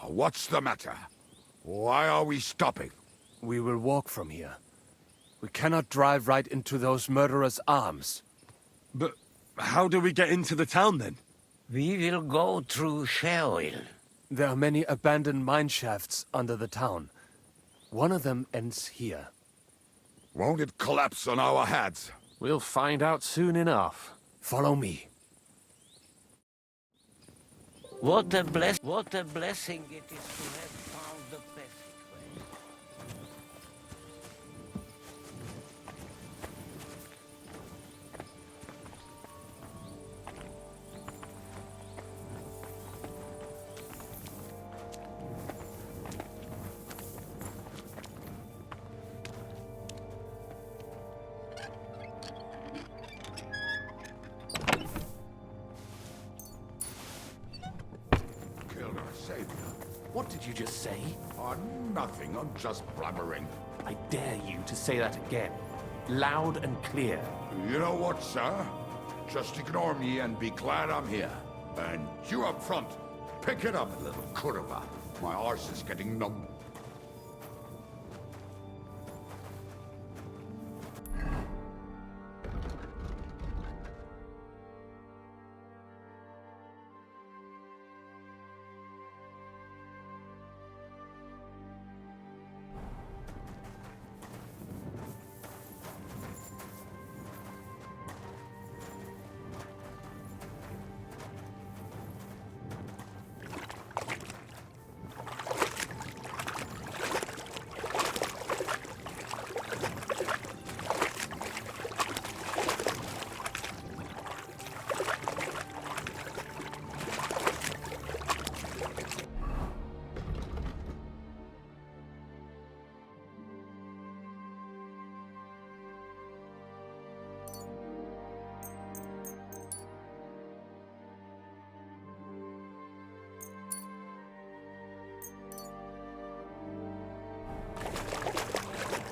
What's the matter? Why are we stopping? We will walk from here. We cannot drive right into those murderers' arms. But how do we get into the town then? We will go through Sheol. There are many abandoned mine shafts under the town. One of them ends here. Won't it collapse on our heads? We'll find out soon enough. Follow me. What a blessing it is to have found the passageway. Killed our savior. What did you just say? Oh, nothing. I'm just blabbering. I dare you to say that again. Loud and clear. You know what, sir? Just ignore me and be glad I'm here. And you up front, pick it up, little kurva. My arse is getting numb.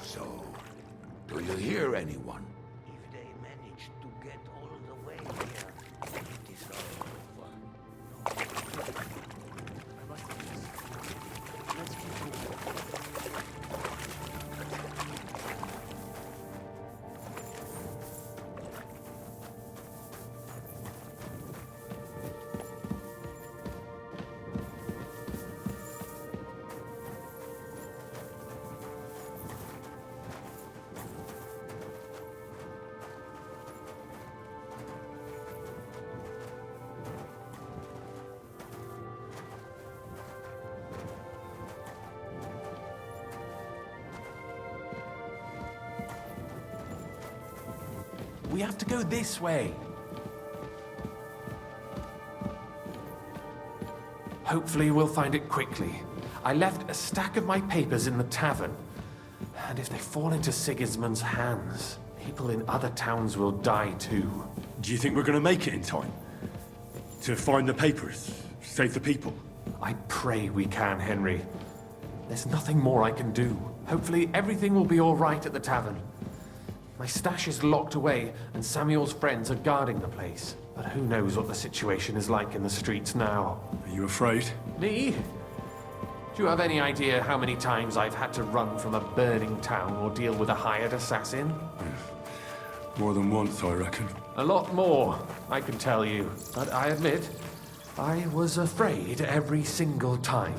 So, do you hear anyone? If they manage to get all the way here, it is all over. We have to go this way. Hopefully we'll find it quickly. I left a stack of my papers in the tavern. And if they fall into Sigismund's hands, people in other towns will die too. Do you think we're gonna make it in time? To find the papers? Save the people? I pray we can, Henry. There's nothing more I can do. Hopefully everything will be all right at the tavern. My stash is locked away, and Samuel's friends are guarding the place. But who knows what the situation is like in the streets now? Are you afraid? Me? Do you have any idea how many times I've had to run from a burning town or deal with a hired assassin? More than once, I reckon. A lot more, I can tell you. But I admit, I was afraid every single time.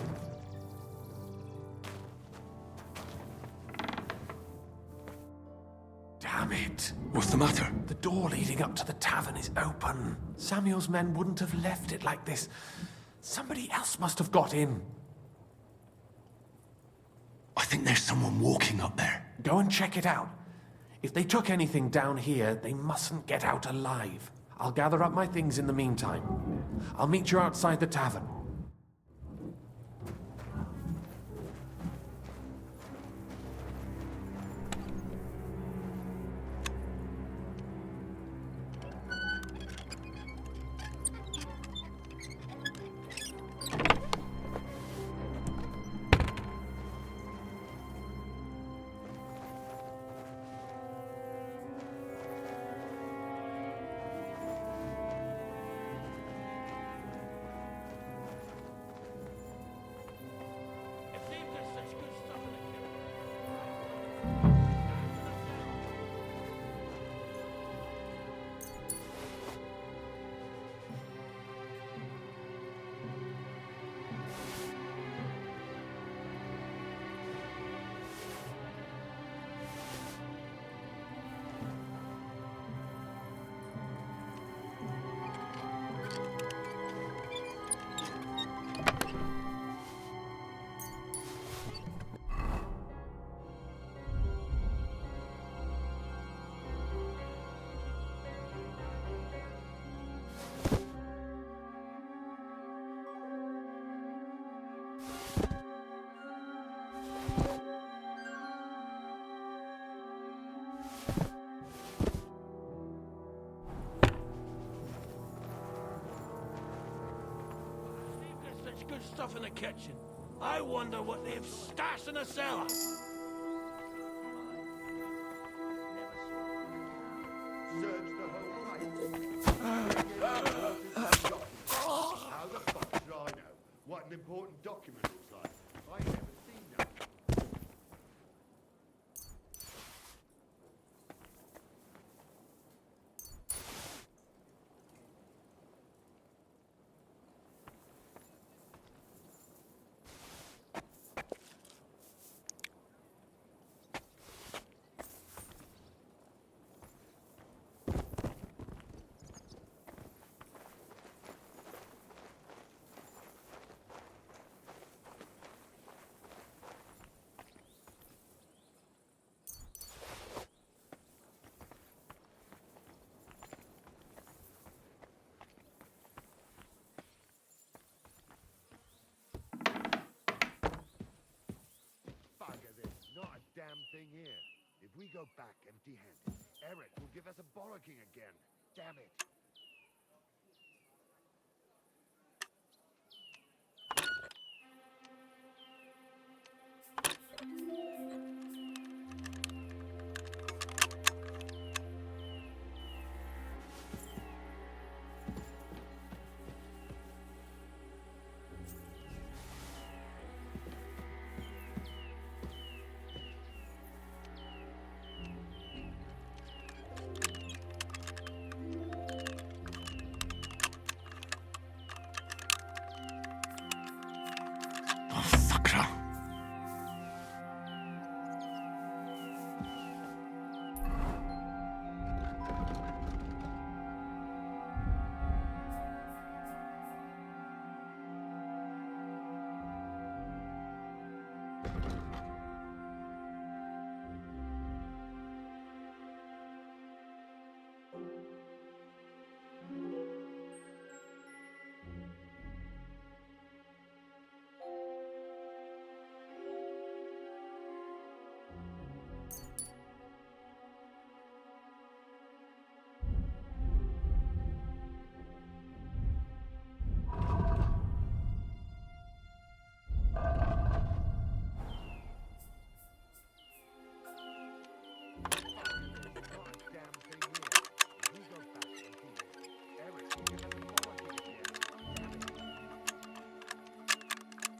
Damn it! What's the matter? The door leading up to the tavern is open. Samuel's men wouldn't have left it like this. Somebody else must have got in. I think there's someone walking up there. Go and check it out. If they took anything down here, they mustn't get out alive. I'll gather up my things in the meantime. I'll meet you outside the tavern. There's such good stuff in the kitchen. I wonder what they've stashed in the cellar. Search the whole place. How the fuck should I know what an important document looks like? I ain't never seen that. Not a damn thing here. If we go back empty-handed, Eric will give us a bollocking again. Damn it.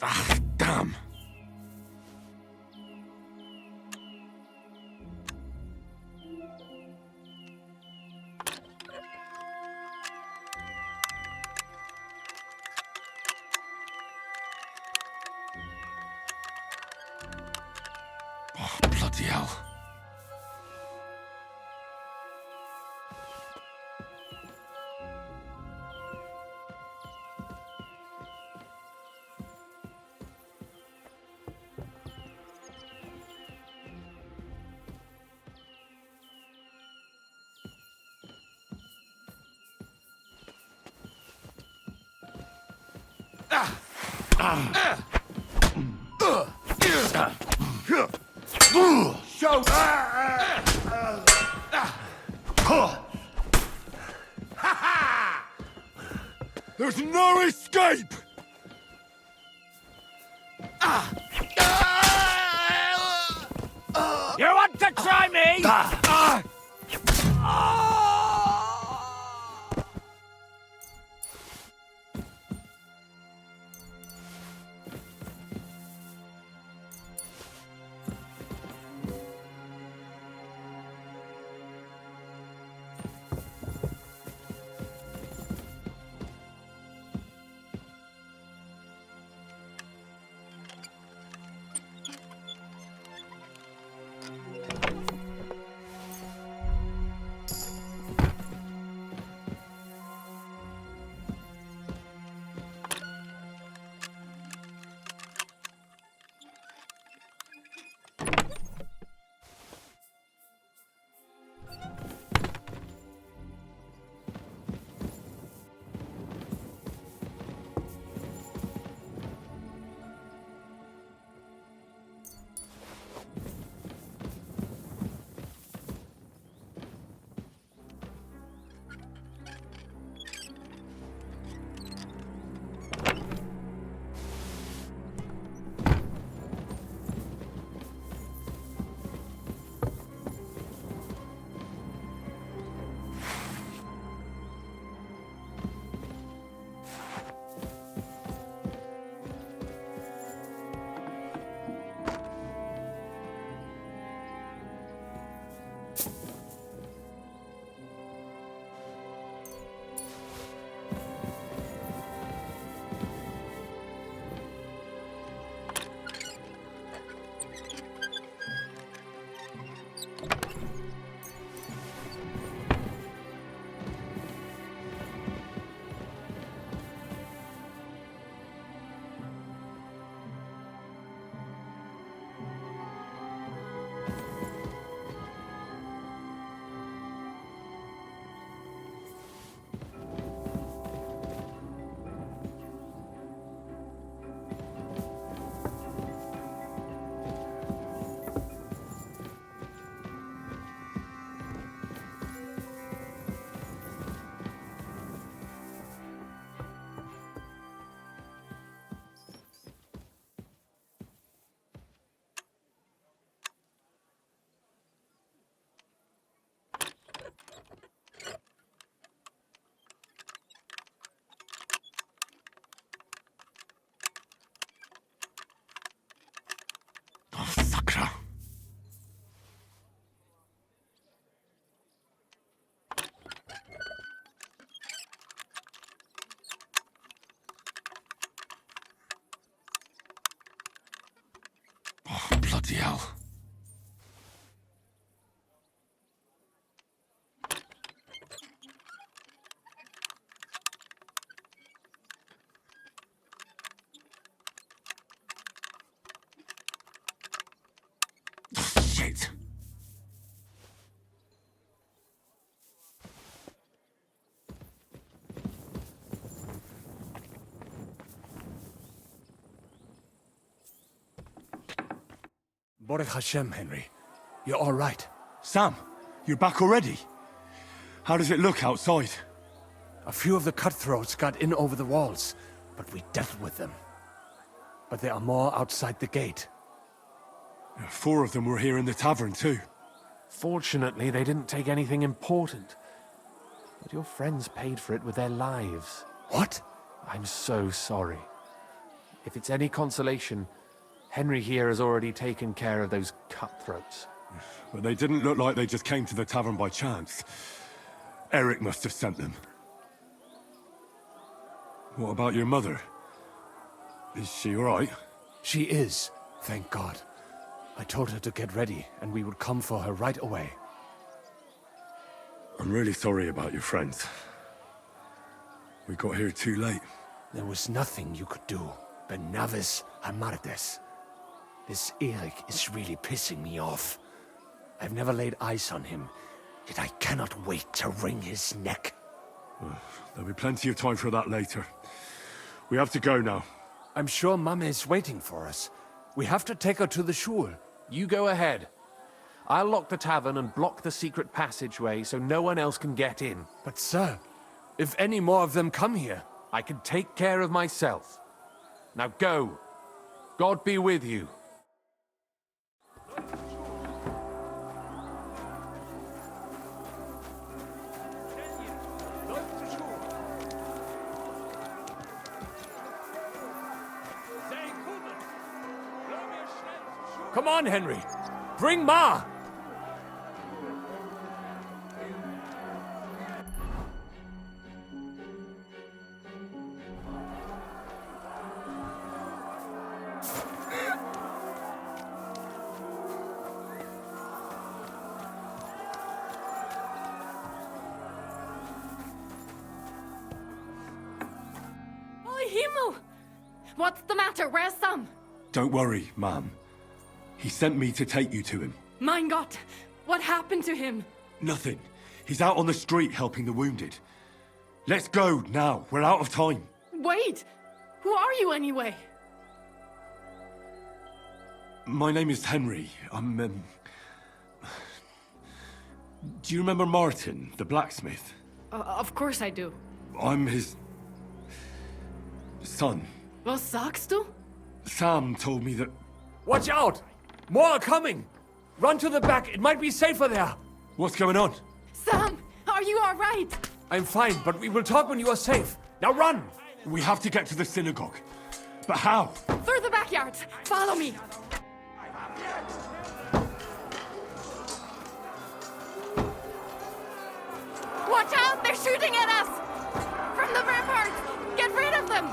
Ah, damn. Oh, bloody hell. Show! There's no escape! You want to try me? Bloody hell. Shit. Baruch Hashem, Henry. You're all right. Sam, you're back already? How does it look outside? A few of the cutthroats got in over the walls, but we dealt with them. But there are more outside the gate. 4 of them were here in the tavern too. Fortunately, they didn't take anything important. But your friends paid for it with their lives. What? I'm so sorry. If it's any consolation, Henry here has already taken care of those cutthroats. But they didn't look like they just came to the tavern by chance. Eric must have sent them. What about your mother? Is she all right? She is, thank God. I told her to get ready, and we would come for her right away. I'm really sorry about your friends. We got here too late. There was nothing you could do. Benavis Amartes. This Eric is really pissing me off. I've never laid eyes on him, yet I cannot wait to wring his neck. There'll be plenty of time for that later. We have to go now. I'm sure Mama is waiting for us. We have to take her to the shul. You go ahead. I'll lock the tavern and block the secret passageway so no one else can get in. But sir, if any more of them come here... I can take care of myself. Now go. God be with you. Come on, Henry. Bring Ma! Himmel! What's the matter? Where's Sam? Don't worry, ma'am. He sent me to take you to him. Mein Gott! What happened to him? Nothing. He's out on the street helping the wounded. Let's go now. We're out of time. Wait! Who are you anyway? My name is Henry. I'm, Do you remember Martin, the blacksmith? Of course I do. I'm his... son. Was sagst du? Sam told me that... Watch out! More are coming! Run to the back, it might be safer there! What's going on? Sam! Are you alright? I'm fine, but we will talk when you are safe. Now run! We have to get to the synagogue. But how? Through the backyard! Follow me! Watch out! They're shooting at us! From the ramparts! Get rid of them!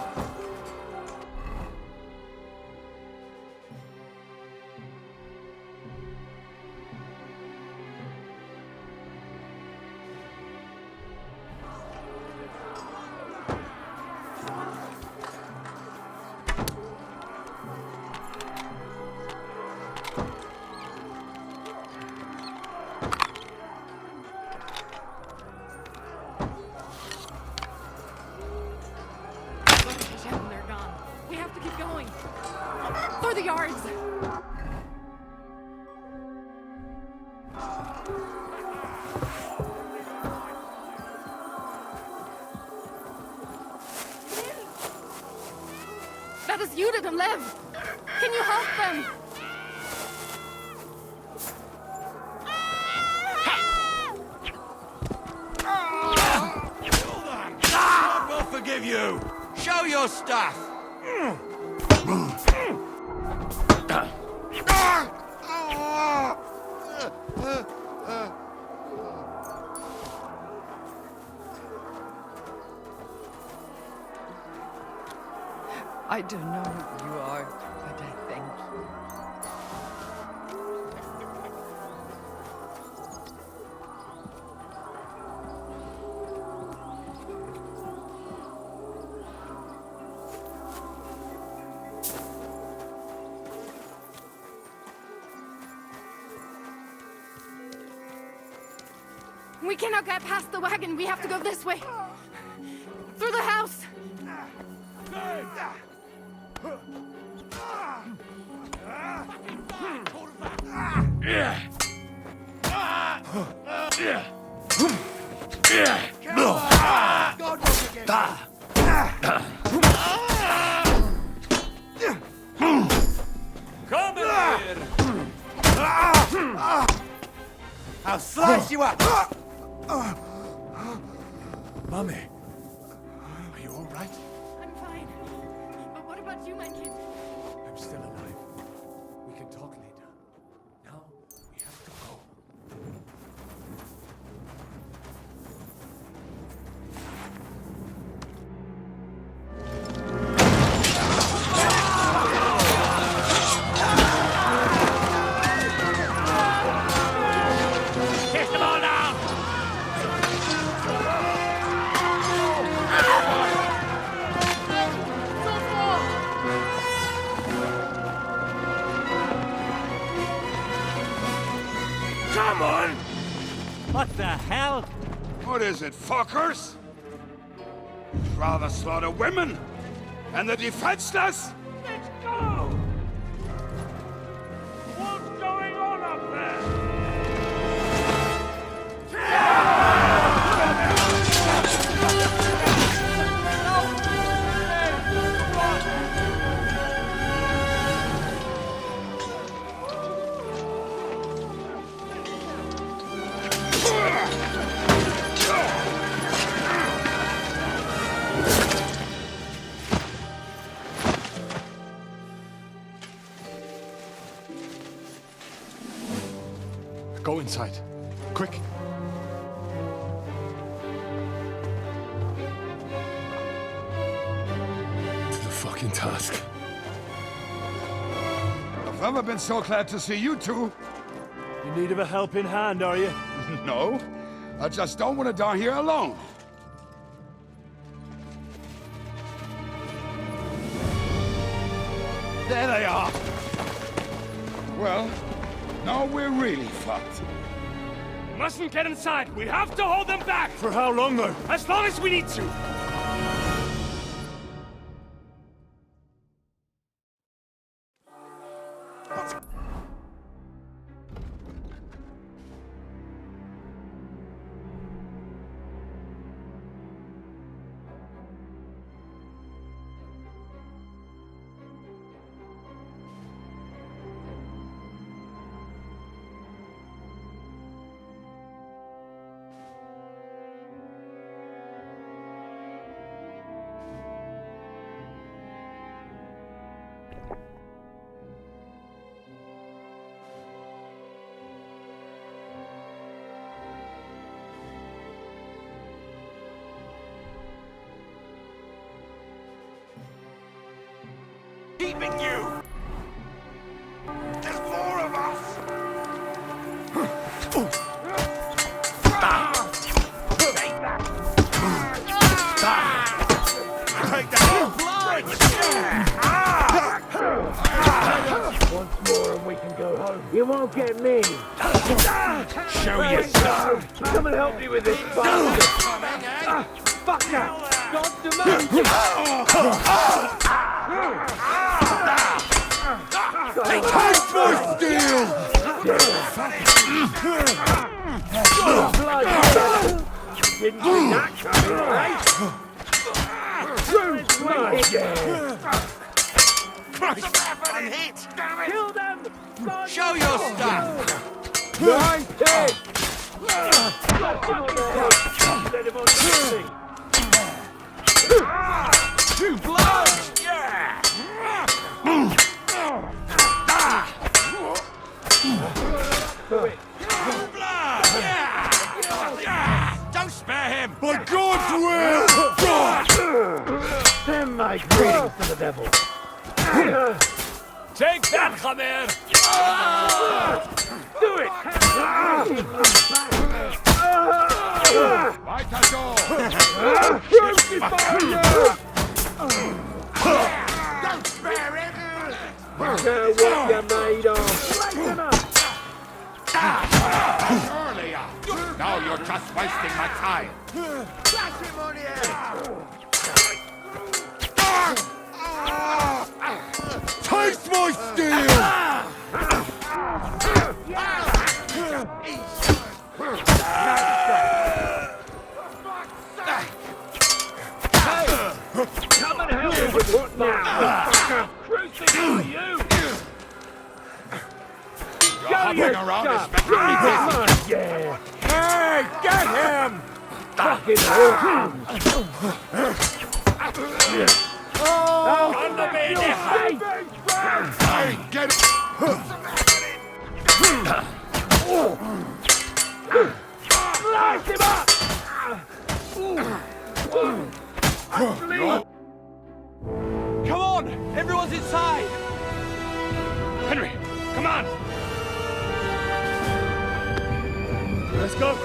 They're gone. We have to keep going. Through the yards! That is Judith and Lev! Can you help them? God will forgive you! Show your stuff! I don't know who you are, but I thank you. We cannot get past the wagon. We have to go this way. Through the house. Come here! I'll slice you up! Mummy, are you all right? I'm fine. But what about you, my kid? I'm still alive. We can talk later. Now, we have to go. Get them all down! Come on! What the hell? What is it, fuckers? You'd rather slaughter women and the defenseless? Let's go! What's going on up there? Go inside. Quick. To the fucking task. I've never been so glad to see you two. In need of a helping hand, are you? No, I just don't want to die here alone. There they are! Well, now we're really fucked. Mustn't get inside. We have to hold them back. For how long, though? As long as we need to. Keeping you! There's more of us! Take that! Once more and we can go home. You won't get me. Show yourself! Come and help me with this bastard. Fuck that! God's demand! Take for steel! Blood! Didn't see that coming, right? True blood! I'm hit! Kill them! Show your stuff! Nine, 10! Let him on the True blood! Yeah! Don't spare him! By God's will! Send my greetings to the devil. Take that, Khamer! Do it! Weiter so! Crucify you! Don't spare him! Care what you're made of. Light him up! Earlier! Now you're just wasting my time. Taste my steel! Come and help me with what now? Crucify you! You're hopping around expecting me busy. Yeah! Hey, get him! Fucking hell! On the bed! Hey, get it! Slice him up! Come on! Everyone's inside! Henry, come on! Let's go!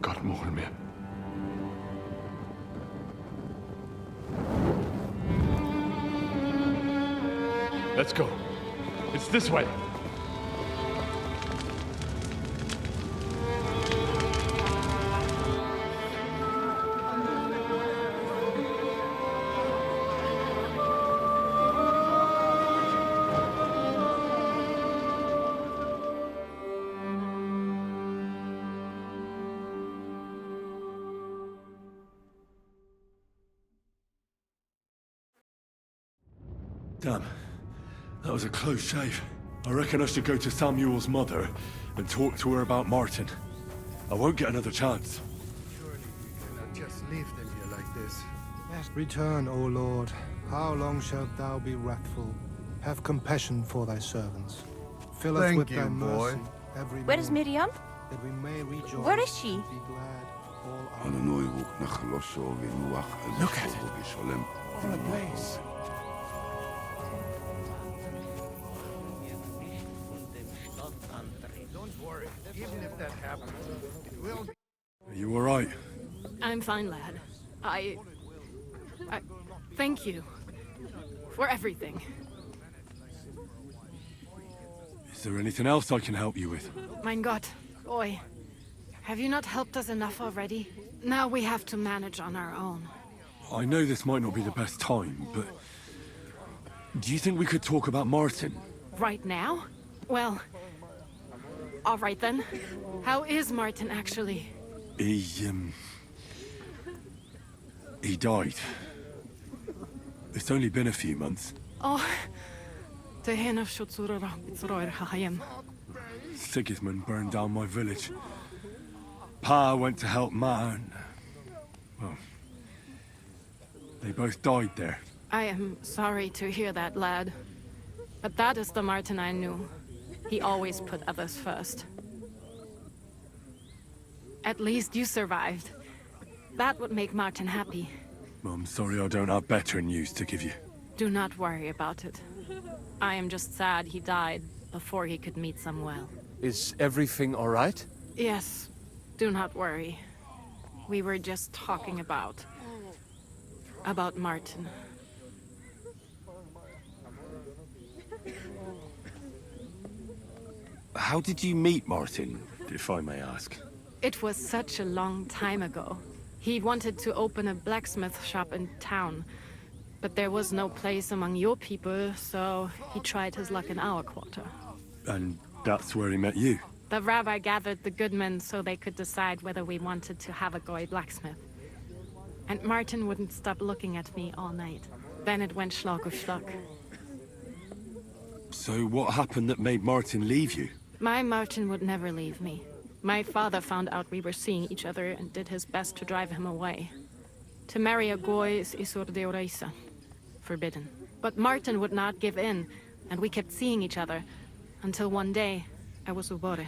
God more mir. Let's go. It's this way. Damn. That was a close shave. I reckon I should go to Samuel's mother and talk to her about Martin. I won't get another chance. Surely we cannot just leave them here like this. Return, O Lord. How long shalt thou be wrathful? Have compassion for thy servants. Fill us with thy mercy every Where is morning, Miriam? that we may rejoice Where is she? and be glad all our Look at it. What a place. Don't worry. Even if that happens, it will be. Are you alright? I'm fine, lad. I thank you for everything. Is there anything else I can help you with? Mein Gott, Oi. Have you not helped us enough already? Now we have to manage on our own. I know this might not be the best time, but... do you think we could talk about Martin? Right now? Well, all right then. How is Martin actually? He died. It's only been a few months. Oh, Sigismund burned down my village. Pa went to help Ma and... well... they both died there. I am sorry to hear that, lad. But that is the Martin I knew. He always put others first. At least you survived. That would make Martin happy. I'm sorry I don't have better news to give you. Do not worry about it. I am just sad he died before he could meet Samuel. Is everything all right? Yes, do not worry. We were just talking about Martin. How did you meet Martin, if I may ask? It was such a long time ago. He wanted to open a blacksmith shop in town, but there was no place among your people, so he tried his luck in our quarter. And that's where he met you? The rabbi gathered the good men so they could decide whether we wanted to have a goy blacksmith. And Martin wouldn't stop looking at me all night. Then it went Schlag auf Schlag. So what happened that made Martin leave you? My Martin would never leave me. My father found out we were seeing each other and did his best to drive him away. To marry a goy is isur deoraisa, forbidden. But Martin would not give in, and we kept seeing each other, until one day, I was ubore.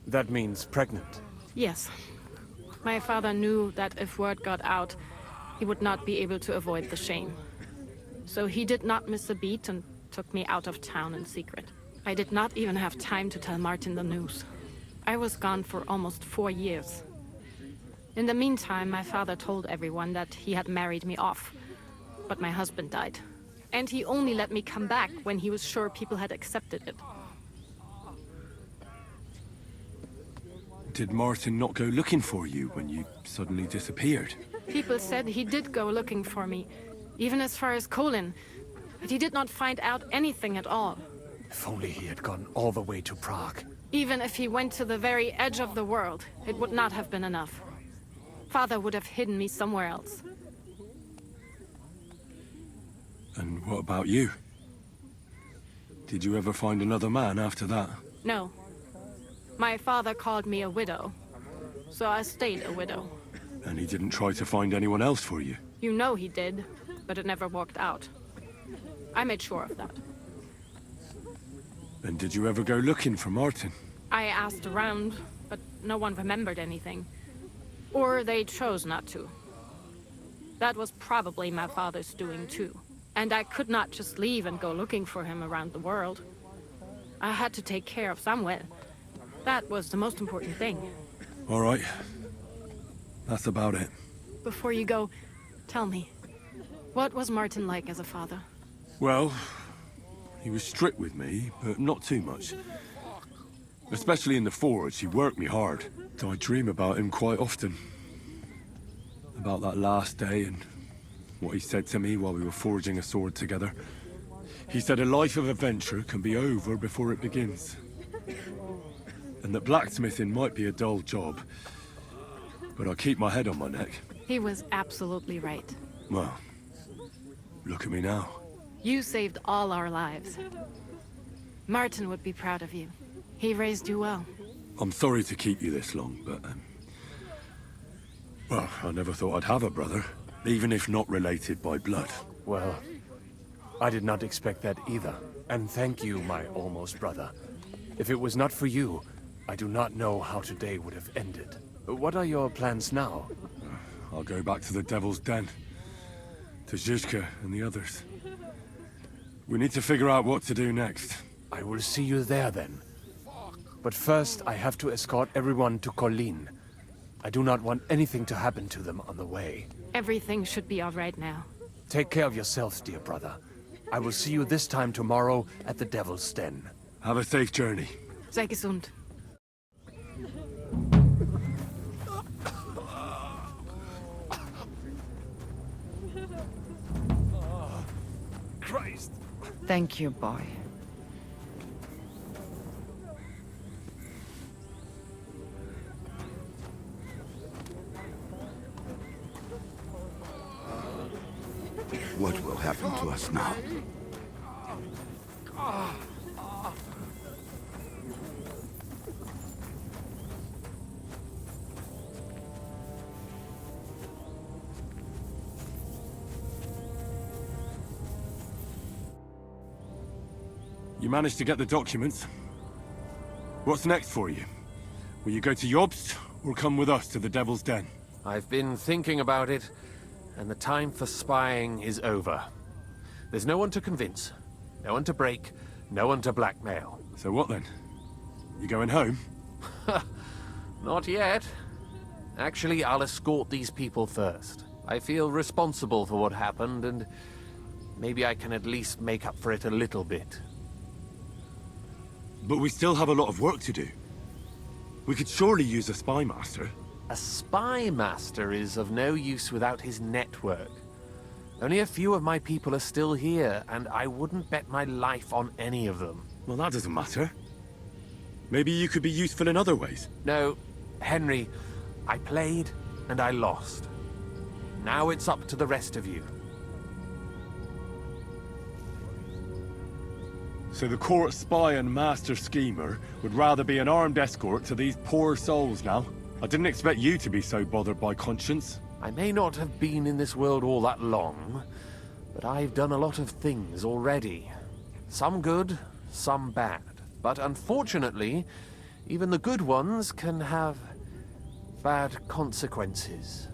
That means pregnant. Yes. My father knew that if word got out, he would not be able to avoid the shame. So he did not miss a beat and took me out of town in secret. I did not even have time to tell Martin the news. I was gone for almost 4 years. In the meantime, my father told everyone that he had married me off. But my husband died. And he only let me come back when he was sure people had accepted it. Did Martin not go looking for you when you suddenly disappeared? People said he did go looking for me, even as far as Colin. But he did not find out anything at all. If only he had gone all the way to Prague. Even if he went to the very edge of the world, it would not have been enough. Father would have hidden me somewhere else. And what about you? Did you ever find another man after that? No. My father called me a widow, so I stayed a widow. And he didn't try to find anyone else for you? You know he did, but it never worked out. I made sure of that. And did you ever go looking for Martin? I asked around, but no one remembered anything. Or they chose not to. That was probably my father's doing too. And I could not just leave and go looking for him around the world. I had to take care of Samuel. That was the most important thing. All right. That's about it. Before you go, tell me, what was Martin like as a father? Well, he was strict with me, but not too much. Especially in the forge, he worked me hard. I dream about him quite often. About that last day and what he said to me while we were forging a sword together. He said a life of adventure can be over before it begins. And that blacksmithing might be a dull job, but I keep my head on my neck. He was absolutely right. Well, look at me now. You saved all our lives. Martin would be proud of you. He raised you well. I'm sorry to keep you this long, but... well, I never thought I'd have a brother, even if not related by blood. Well, I did not expect that either. And thank you, my almost brother. If it was not for you, I do not know how today would have ended. What are your plans now? I'll go back to the Devil's Den. To Zizka and the others. We need to figure out what to do next. I will see you there then. But first, I have to escort everyone to Colleen. I do not want anything to happen to them on the way. Everything should be all right now. Take care of yourselves, dear brother. I will see you this time tomorrow at the Devil's Den. Have a safe journey. Sei gesund. Christ! Thank you, boy. What will happen to us now? You managed to get the documents. What's next for you? Will you go to Jobst, or come with us to the Devil's Den? I've been thinking about it, and the time for spying is over. There's no one to convince, no one to break, no one to blackmail. So what then? You going home? Not yet. Actually, I'll escort these people first. I feel responsible for what happened, and maybe I can at least make up for it a little bit. But we still have a lot of work to do. We could surely use a spy master. A spy master is of no use without his network. Only a few of my people are still here, and I wouldn't bet my life on any of them. Well, that doesn't matter. Maybe you could be useful in other ways. No, Henry, I played and I lost. Now it's up to the rest of you. So the court spy and master schemer would rather be an armed escort to these poor souls now? I didn't expect you to be so bothered by conscience. I may not have been in this world all that long, but I've done a lot of things already. Some good, some bad. But unfortunately, even the good ones can have bad consequences.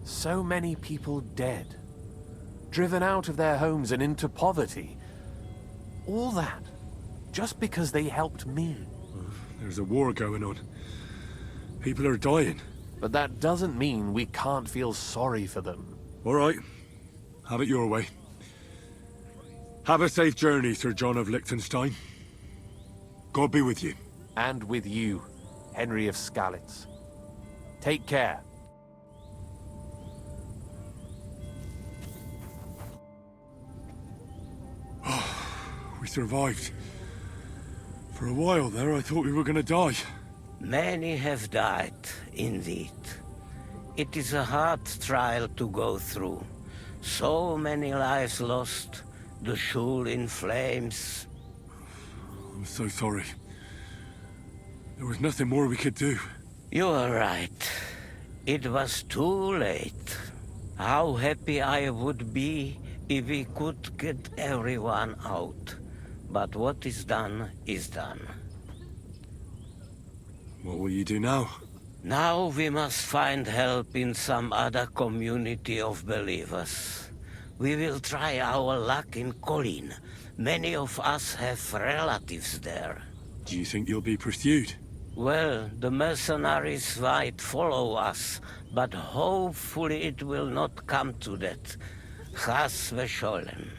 So many people dead. driven out of their homes and into poverty. All that, just because they helped me. There's a war going on. People are dying. But that doesn't mean we can't feel sorry for them. All right. Have it your way. Have a safe journey, Sir John of Liechtenstein. God be with you. And with you, Henry of Skalitz. Take care. We survived. For a while there, I thought we were gonna die. Many have died, indeed. It is a hard trial to go through. So many lives lost, the Schule in flames. I'm so sorry. There was nothing more we could do. You are right. It was too late. How happy I would be if we could get everyone out. But what is done is done. What will you do now? Now we must find help in some other community of believers. We will try our luck in Colin. Many of us have relatives there. Do you think you'll be pursued? Well, the mercenaries might follow us, but hopefully it will not come to that. Chas v'sholem.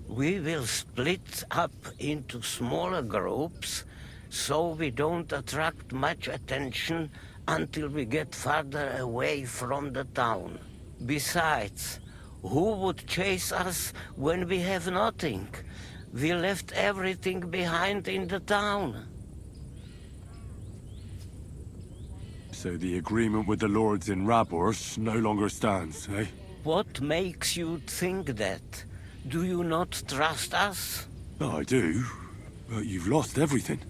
We will split up into smaller groups, so we don't attract much attention until we get farther away from the town. Besides, who would chase us when we have nothing? We left everything behind in the town. So the agreement with the lords in Rabors no longer stands, eh? What makes you think that? Do you not trust us? Oh, I do. But you've lost everything.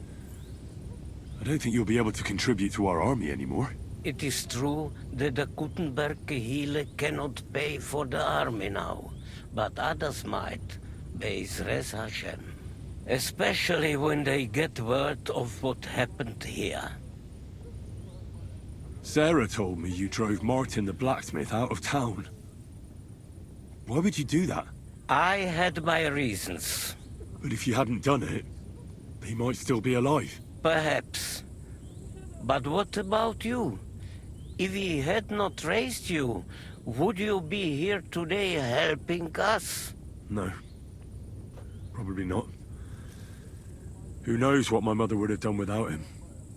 I don't think you'll be able to contribute to our army anymore. It is true that the Kuttenberg Kehille cannot pay for the army now, but others might, Be'ezras Hashem. Especially when they get word of what happened here. Sarah told me you drove Martin the blacksmith out of town. Why would you do that? I had my reasons. But if you hadn't done it, he might still be alive. Perhaps. But what about you? If he had not raised you, would you be here today helping us? No. Probably not. Who knows what my mother would have done without him.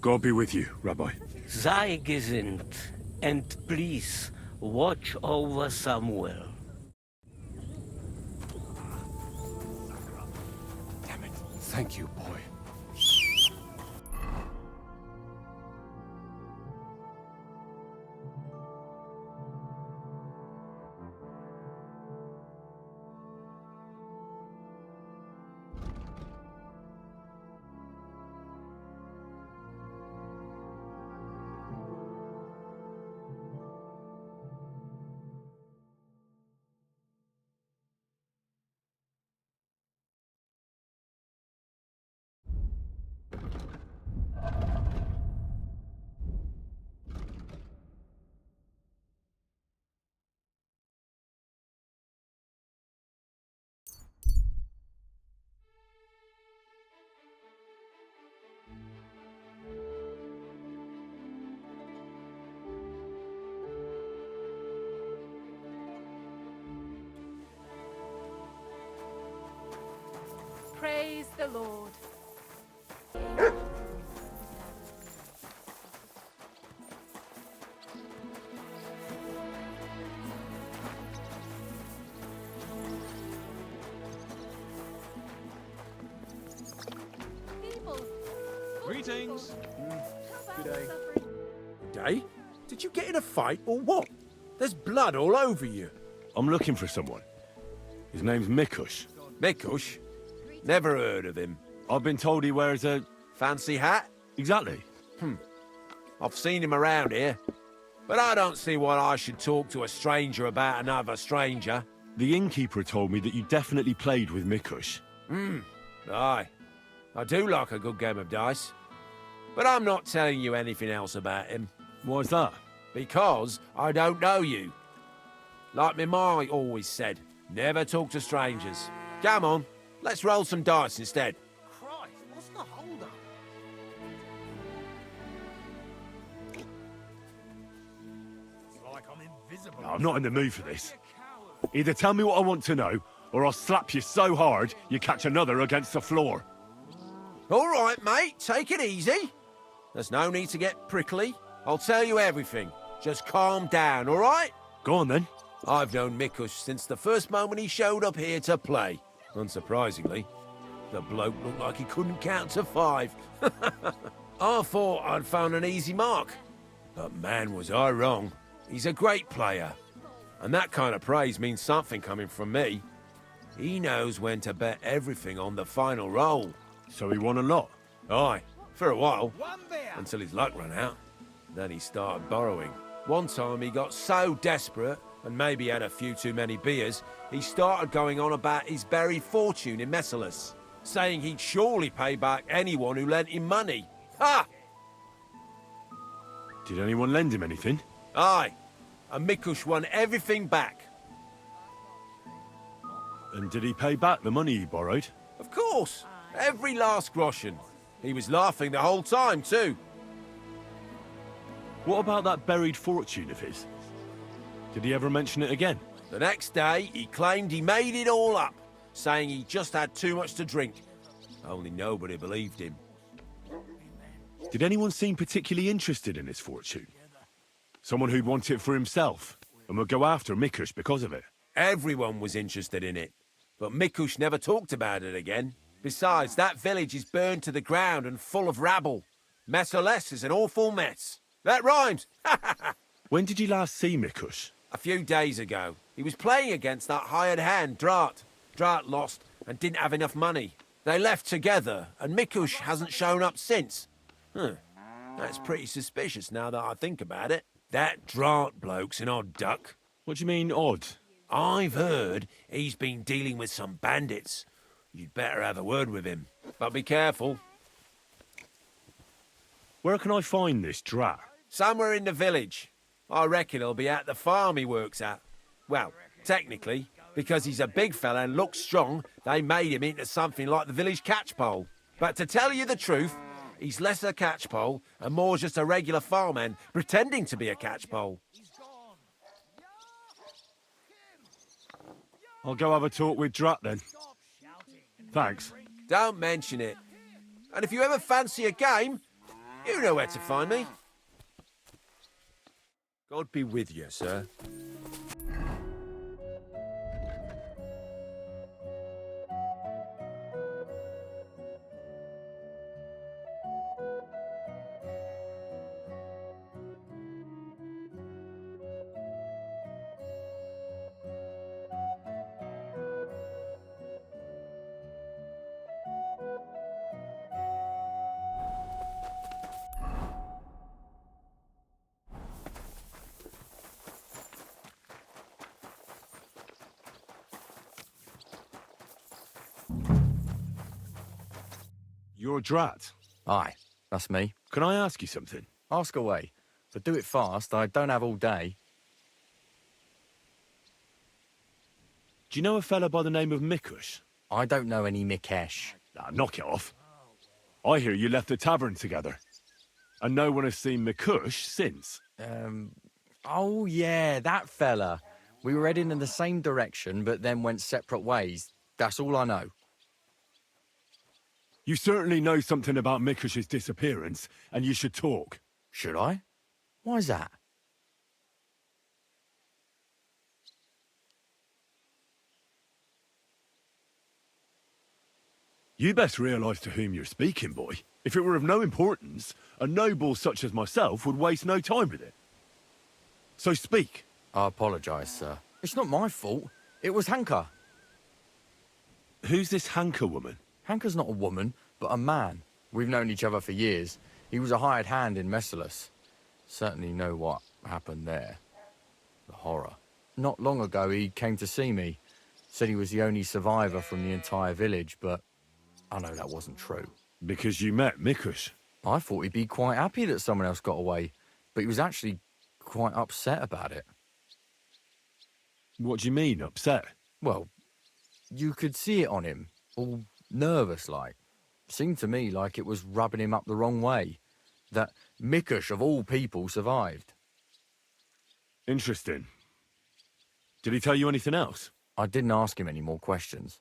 God be with you, Rabbi. Sei gesinnt, and please, watch over Samuel. Damn it. Thank you, boy. Praise the Lord. Greetings. Good day. Day? Did you get in a fight or what? There's blood all over you. I'm looking for someone. His name's Mikush. Mikush? Never heard of him. I've been told he wears a... Fancy hat? Exactly. I've seen him around here. But I don't see why I should talk to a stranger about another stranger. The innkeeper told me that you definitely played with Mikush. Aye. I do like a good game of dice. But I'm not telling you anything else about him. Why's that? Because I don't know you. Like me ma always said, Never talk to strangers. Come on, let's roll some dice instead. Christ, what's the hold-up? No, I'm not in the mood for this. Either tell me what I want to know, or I'll slap you so hard you catch another against the floor. All right, mate, take it easy. There's no need to get prickly. I'll tell you everything. Just calm down, all right? Go on then. I've known Mikush since the first moment he showed up here to play. Unsurprisingly, the bloke looked like he couldn't count to 5. I thought I'd found an easy mark. But man, was I wrong. He's a great player. And that kind of praise means something coming from me. He knows when to bet everything on the final roll. So he won a lot? Aye, for a while. Until his luck ran out. Then he started borrowing. One time he got so desperate, and maybe had a few too many beers, he started going on about his buried fortune in Messalis, saying he'd surely pay back anyone who lent him money. Ha! Did anyone lend him anything? Aye, and Mikush won everything back. And did he pay back the money he borrowed? Of course, every last groschen. He was laughing the whole time, too. What about that buried fortune of his? Did he ever mention it again? The next day, he claimed he made it all up, saying he just had too much to drink. Only nobody believed him. Did anyone seem particularly interested in his fortune? Someone who'd want it for himself, and would go after Mikush because of it? Everyone was interested in it, but Mikush never talked about it again. Besides, that village is burned to the ground and full of rabble. Messalis is an awful mess. That rhymes! When did you last see Mikush? A few days ago. He was playing against that hired hand, Drat. Drat lost and didn't have enough money. They left together, and Mikush hasn't shown up since. That's pretty suspicious now that I think about it. That Drat bloke's an odd duck. What do you mean, odd? I've heard he's been dealing with some bandits. You'd better have a word with him. But be careful. Where can I find this Drat? Somewhere in the village. I reckon he'll be at the farm he works at. Well, technically, because he's a big fella and looks strong, they made him into something like the village catchpole. But to tell you the truth, he's less a catchpole and more just a regular farmhand pretending to be a catchpole. I'll go have a talk with Drat then. Thanks. Don't mention it. And if you ever fancy a game, you know where to find me. God be with you, sir. You're Drat. Aye, that's me. Can I ask you something? Ask away. But do it fast, I don't have all day. Do you know a fella by the name of Mikush? I don't know any Mikesh. Nah, knock it off. I hear you left the tavern together. And no one has seen Mikush since. Oh yeah, that fella. We were heading in the same direction, but then went separate ways. That's all I know. You certainly know something about Mikush's disappearance, and you should talk. Should I? Why's that? You best realise to whom you're speaking, boy. If it were of no importance, a noble such as myself would waste no time with it. So speak. I apologise, sir. It's not my fault. It was Hanka. Who's this Hanka woman? Hanka's not a woman, but a man. We've known each other for years. He was a hired hand in Messalis. Certainly know what happened there. The horror. Not long ago, he came to see me. Said he was the only survivor from the entire village, but I know that wasn't true. Because you met Mikush. I thought he'd be quite happy that someone else got away, but he was actually quite upset about it. What do you mean, upset? Well, you could see it on him, all nervous like. Seemed to me like it was rubbing him up the wrong way. That Mikush, of all people, survived. Interesting. Did he tell you anything else? I didn't ask him any more questions.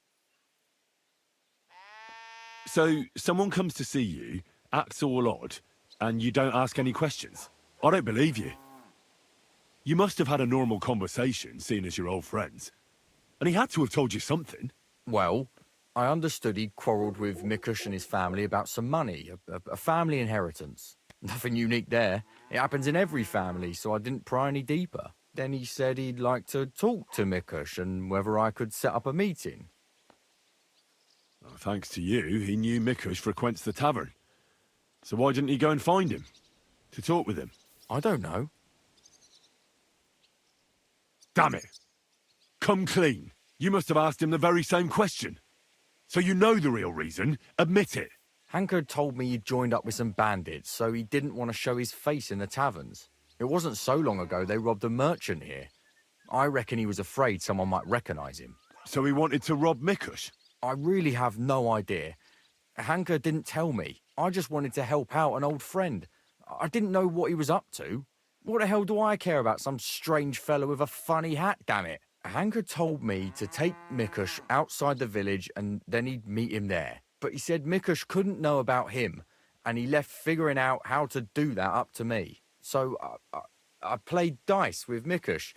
So, someone comes to see you, acts all odd, and you don't ask any questions? I don't believe you. You must have had a normal conversation, seeing as you're old friends. And he had to have told you something. Well, I understood he'd quarrelled with Mikush and his family about some money, a family inheritance. Nothing unique there. It happens in every family, so I didn't pry any deeper. Then he said he'd like to talk to Mikush and whether I could set up a meeting. Well, thanks to you, he knew Mikush frequents the tavern. So why didn't he go and find him? To talk with him? I don't know. Damn it! Come clean. You must have asked him the very same question. So you know the real reason. Admit it. Hanker told me he'd joined up with some bandits, so he didn't want to show his face in the taverns. It wasn't so long ago they robbed a merchant here. I reckon he was afraid someone might recognise him. So he wanted to rob Mikush? I really have no idea. Hanker didn't tell me. I just wanted to help out an old friend. I didn't know what he was up to. What the hell do I care about some strange fellow with a funny hat, damn it? Hanker told me to take Mikush outside the village and then he'd meet him there. But he said Mikush couldn't know about him, and he left figuring out how to do that up to me. So I played dice with Mikush.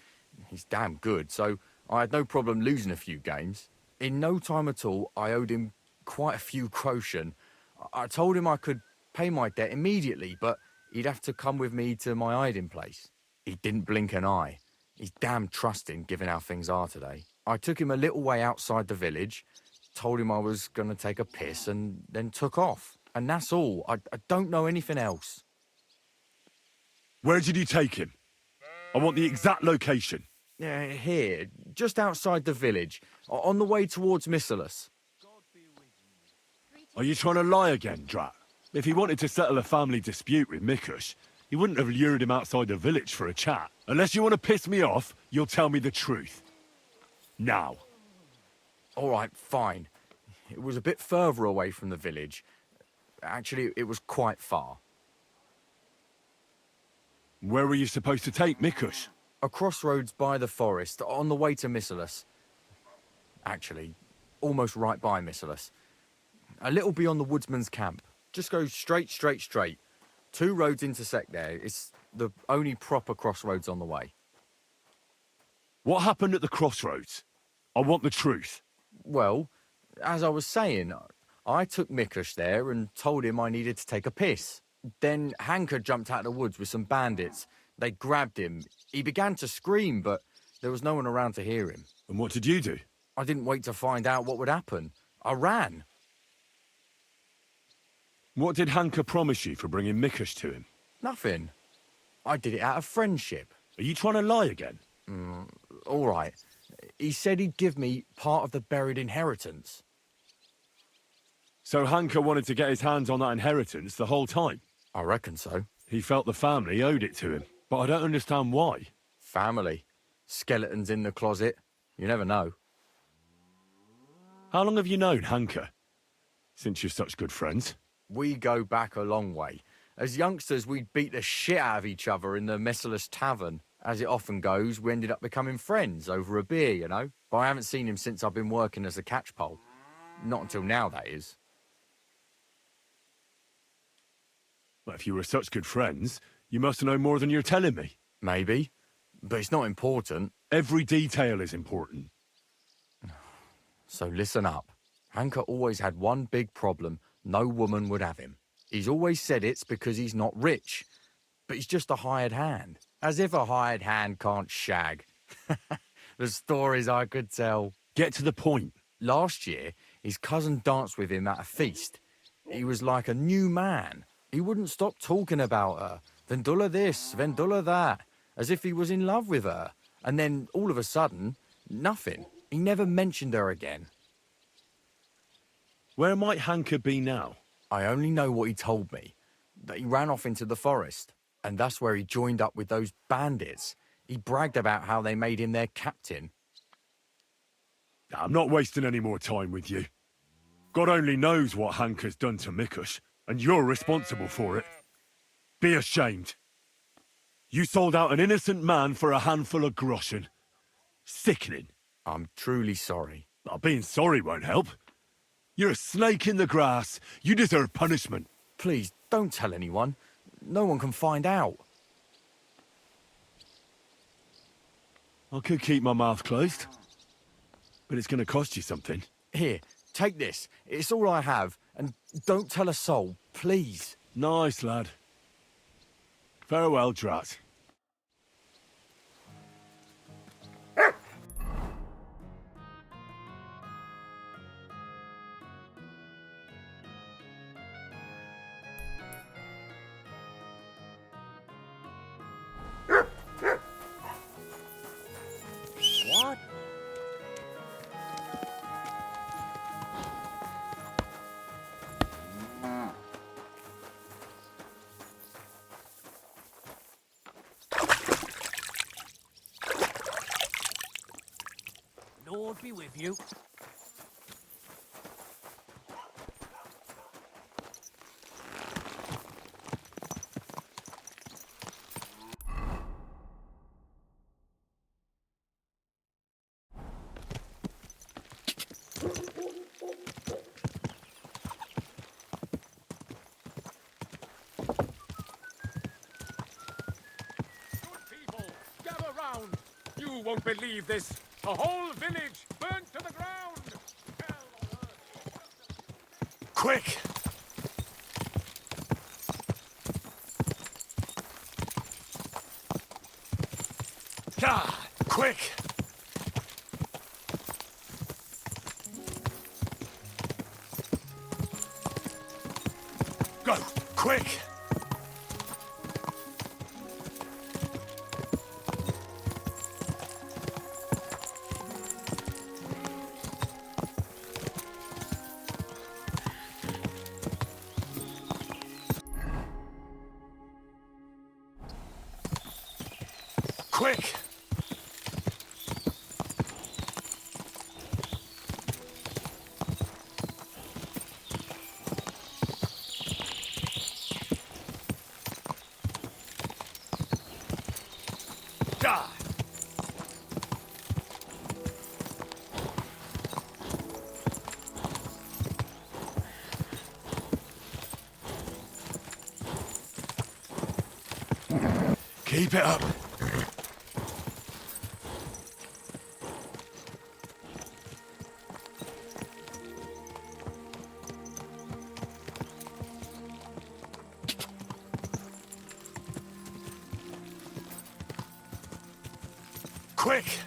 He's damn good, so I had no problem losing a few games. In no time at all, I owed him quite a few groschen. I told him I could pay my debt immediately, but he'd have to come with me to my hiding place. He didn't blink an eye. He's damn trusting, given how things are today. I took him a little way outside the village, told him I was going to take a piss, and then took off. And that's all. I don't know anything else. Where did you take him? I want the exact location. Here, just outside the village, on the way towards Missalus. Are you trying to lie again, Drat? If he wanted to settle a family dispute with Mikush, he wouldn't have lured him outside the village for a chat. Unless you want to piss me off, you'll tell me the truth. Now. All right, fine. It was a bit further away from the village. Actually, it was quite far. Where were you supposed to take Mikush? A crossroads by the forest, on the way to Missalus. Actually, almost right by Missalus. A little beyond the woodsman's camp. Just go straight. 2 roads intersect there. It's the only proper crossroads on the way. What happened at the crossroads? I want the truth. Well, as I was saying, I took Mikush there and told him I needed to take a piss. Then Hanker jumped out of the woods with some bandits. They grabbed him. He began to scream, but there was no one around to hear him. And what did you do? I didn't wait to find out what would happen. I ran. What did Hanker promise you for bringing Mikush to him? Nothing. I did it out of friendship. Are you trying to lie again? All right. He said he'd give me part of the buried inheritance. So Hanker wanted to get his hands on that inheritance the whole time? I reckon so. He felt the family owed it to him, but I don't understand why. Family. Skeletons in the closet. You never know. How long have you known Hanker? Since you're such good friends? We go back a long way. As youngsters, we'd beat the shit out of each other in the Messalus tavern. As it often goes, we ended up becoming friends over a beer, you know? But I haven't seen him since I've been working as a catchpole. Not until now, that is. Well, if you were such good friends, you must know more than you're telling me. Maybe. But it's not important. Every detail is important. So listen up. Hanker always had one big problem. No woman would have him. He's always said it's because he's not rich. But he's just a hired hand. As if a hired hand can't shag. The stories I could tell. Get to the point. Last year, his cousin danced with him at a feast. He was like a new man. He wouldn't stop talking about her. Vendula this, Vendula that. As if he was in love with her. And then, all of a sudden, nothing. He never mentioned her again. Where might Hanker be now? I only know what he told me. That he ran off into the forest. And that's where he joined up with those bandits. He bragged about how they made him their captain. I'm not wasting any more time with you. God only knows what Hank has done to Mikush, and you're responsible for it. Be ashamed. You sold out an innocent man for a handful of groschen. Sickening. I'm truly sorry. But being sorry won't help. You're a snake in the grass. You deserve punishment. Please, don't tell anyone. No one can find out. I could keep my mouth closed, but it's going to cost you something. Here, take this. It's all I have. And don't tell a soul, please. Nice, lad. Farewell, Drat. What? Lord be with you. You won't believe this. A whole village burnt to the ground. Quick! Ah, quick! Go, quick! Quick! Die! Keep it up. Quick!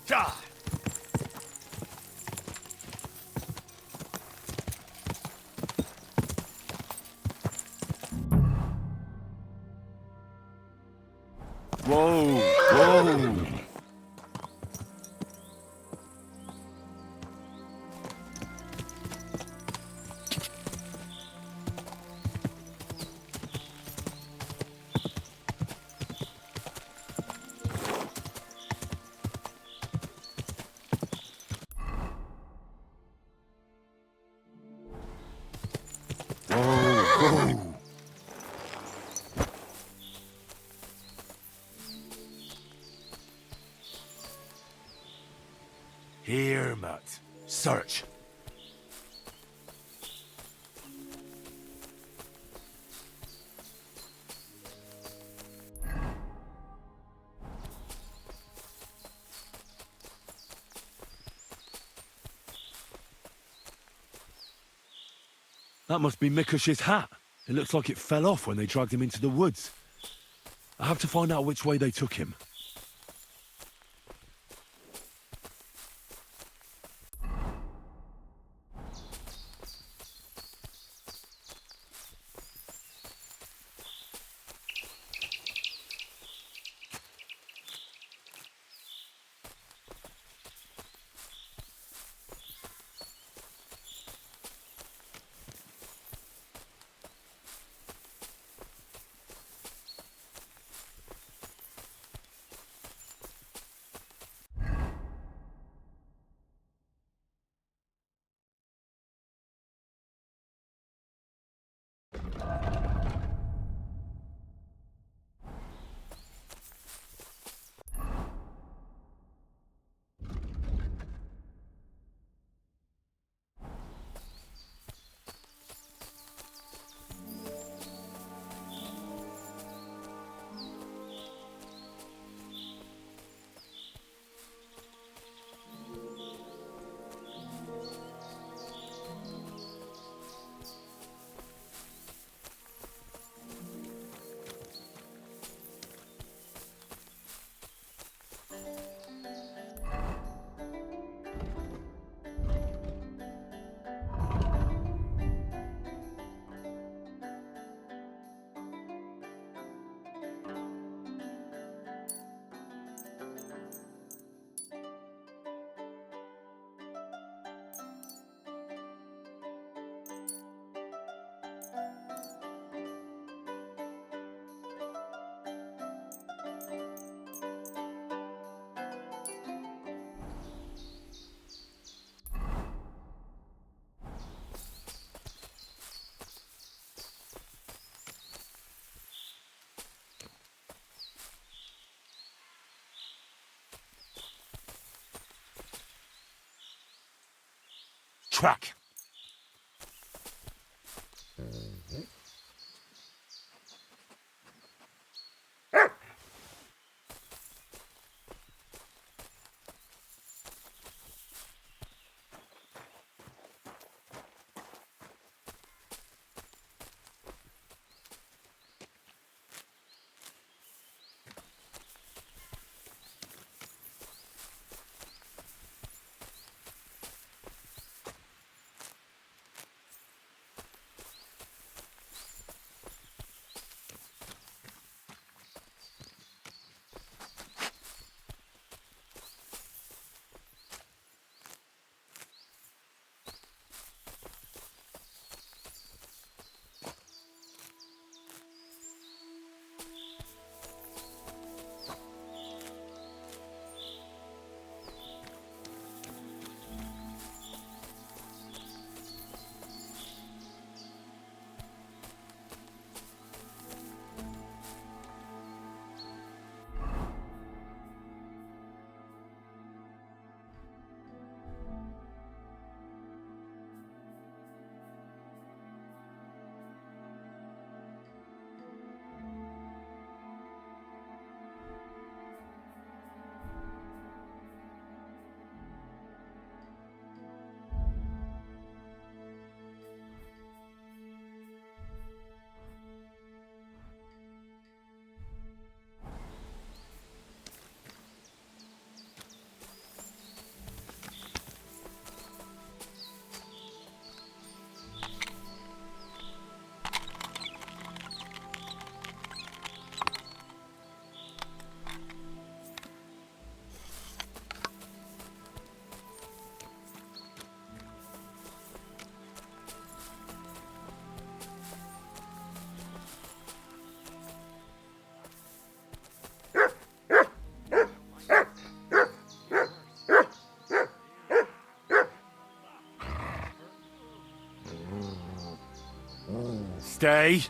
Die! Whoa! Whoa! Whoa! Here, Matt. Search. That must be Mikush's hat. It looks like it fell off when they dragged him into the woods. I have to find out which way they took him. track. Stay.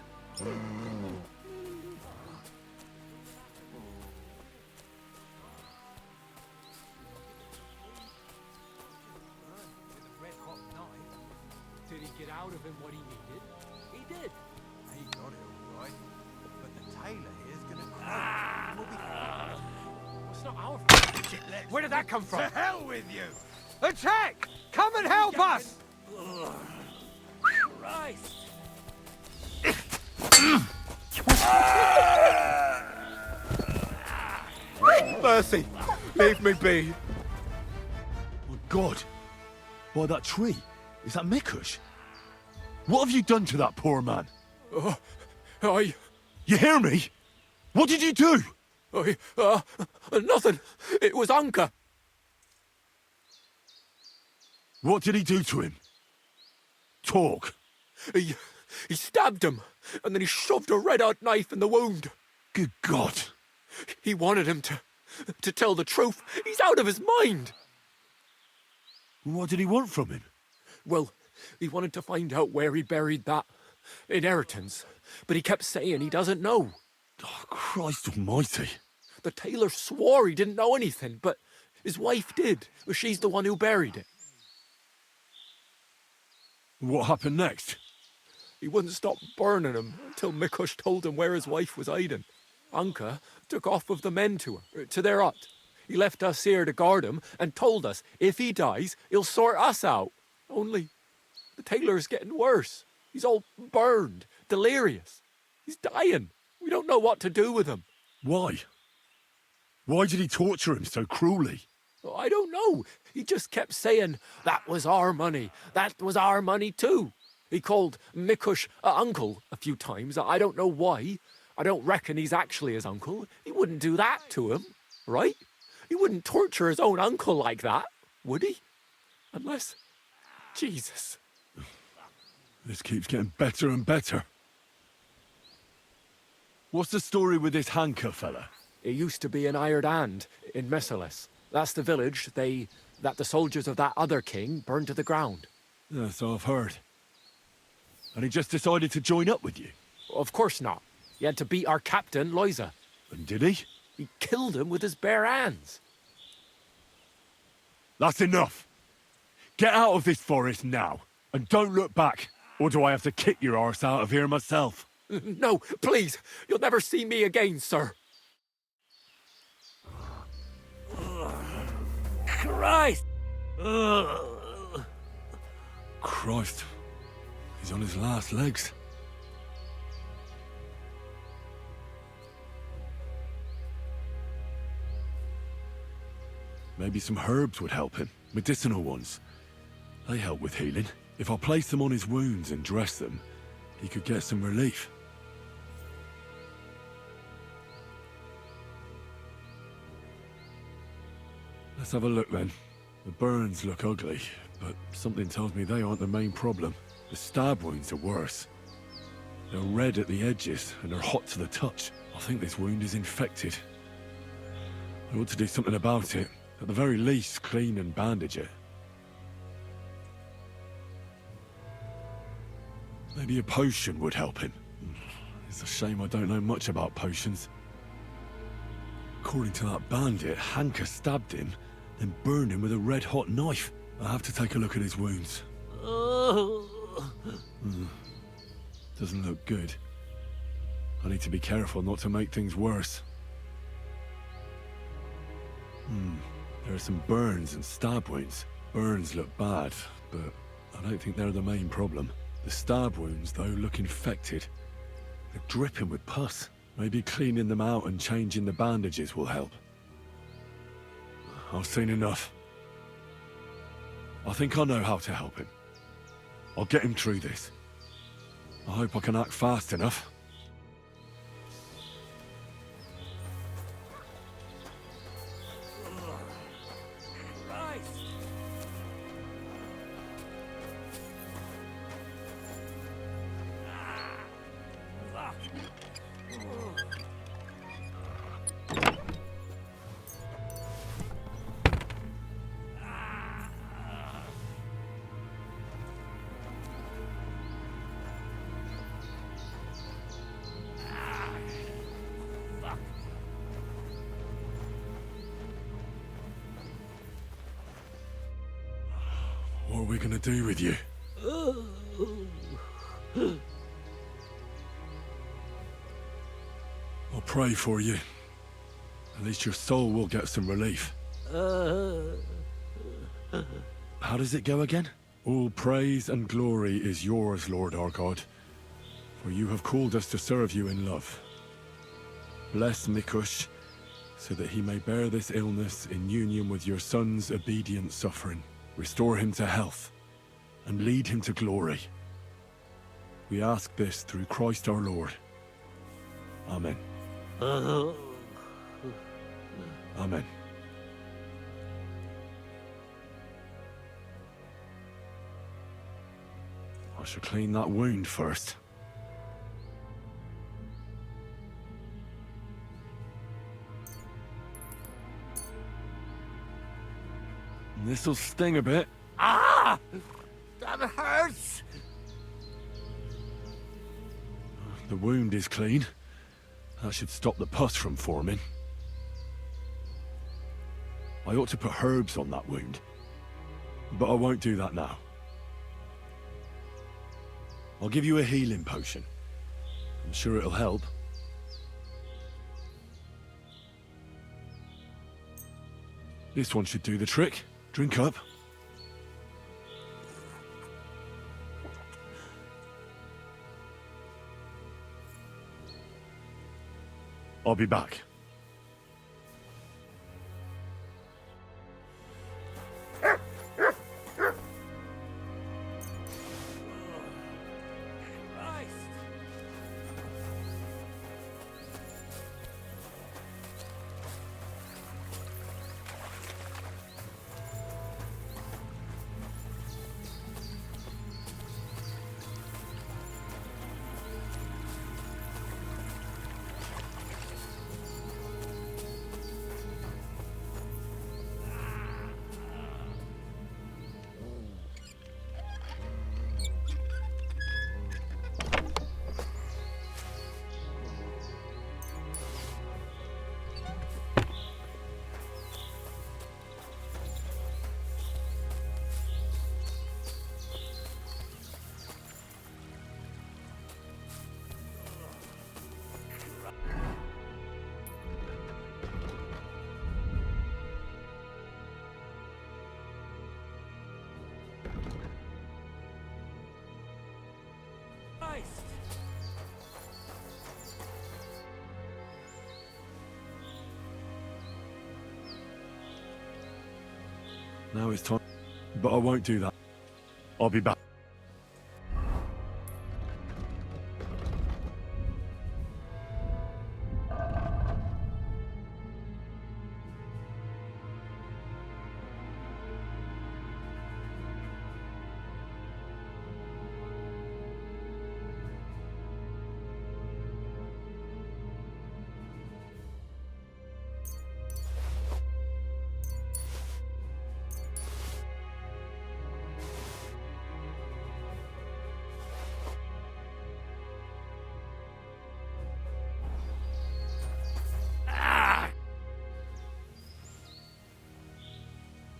Did he get out of him what he needed? He did. He got it all right. But the tailor here's gonna cry. We'll be... It's not our fault. Where did that come from? To hell with you! Attack! Come and help us! Christ! Mercy! Leave me be! Oh, God! By that tree? Is that Mikush? What have you done to that poor man? I... You hear me? What did you do? Nothing. It was Anka. What did he do to him? Talk. He stabbed him, and then he shoved a red-hot knife in the wound. Good God. He wanted him to tell the truth. He's out of his mind. What did he want from him? Well, he wanted to find out where he buried that inheritance, but he kept saying he doesn't know. Oh, Christ almighty. The tailor swore he didn't know anything, but his wife did. She's the one who buried it. What happened next? He wouldn't stop burning him until Mikush told him where his wife was hiding. Anka took off with the men to her, to their hut. He left us here to guard him and told us if he dies, he'll sort us out. Only the tailor's getting worse. He's all burned, delirious. He's dying. We don't know what to do with him. Why? Why did he torture him so cruelly? I don't know. He just kept saying, that was our money. That was our money too. He called Mikush uncle a few times. I don't know why. I don't reckon he's actually his uncle. He wouldn't do that to him, right? He wouldn't torture his own uncle like that, would he? Unless... Jesus. This keeps getting better and better. What's the story with this Hanka fella? It used to be an hired hand in Messalis. That's the village that the soldiers of that other king burned to the ground. Yeah, so I've heard. And he just decided to join up with you? Of course not. He had to beat our captain, Loiza. And did he? He killed him with his bare hands. That's enough. Get out of this forest now, and don't look back, or do I have to kick your arse out of here myself? No, please! You'll never see me again, sir! Christ! Christ. He's on his last legs. Maybe some herbs would help him. Medicinal ones. They help with healing. If I place them on his wounds and dress them, he could get some relief. Let's have a look then. The burns look ugly, but something tells me they aren't the main problem. The stab wounds are worse. They're red at the edges, and they're hot to the touch. I think this wound is infected. I ought to do something about it. At the very least, clean and bandage it. Maybe a potion would help him. It's a shame I don't know much about potions. According to that bandit, Hanka stabbed him, then burned him with a red-hot knife. I have to take a look at his wounds. Doesn't look good. I need to be careful not to make things worse. There are some burns and stab wounds. Burns look bad, but I don't think they're the main problem. The stab wounds, though, look infected. They're dripping with pus. Maybe cleaning them out and changing the bandages will help. I've seen enough. I think I know how to help him. I'll get him through this. I hope I can act fast enough. What are we gonna do with you? I'll pray for you. At least your soul will get some relief. How does it go again? All praise and glory is yours, Lord our God, for you have called us to serve you in love. Bless Mikush, so that he may bear this illness in union with your son's obedient suffering. Restore him to health, and lead him to glory. We ask this through Christ our Lord. Amen. Amen. I shall clean that wound first. This'll sting a bit. Ah! That hurts! The wound is clean. That should stop the pus from forming. I ought to put herbs on that wound, but I won't do that now. I'll give you a healing potion. I'm sure it'll help. This one should do the trick. Drink up. I'll be back. Now it's time. But I won't do that. I'll be back.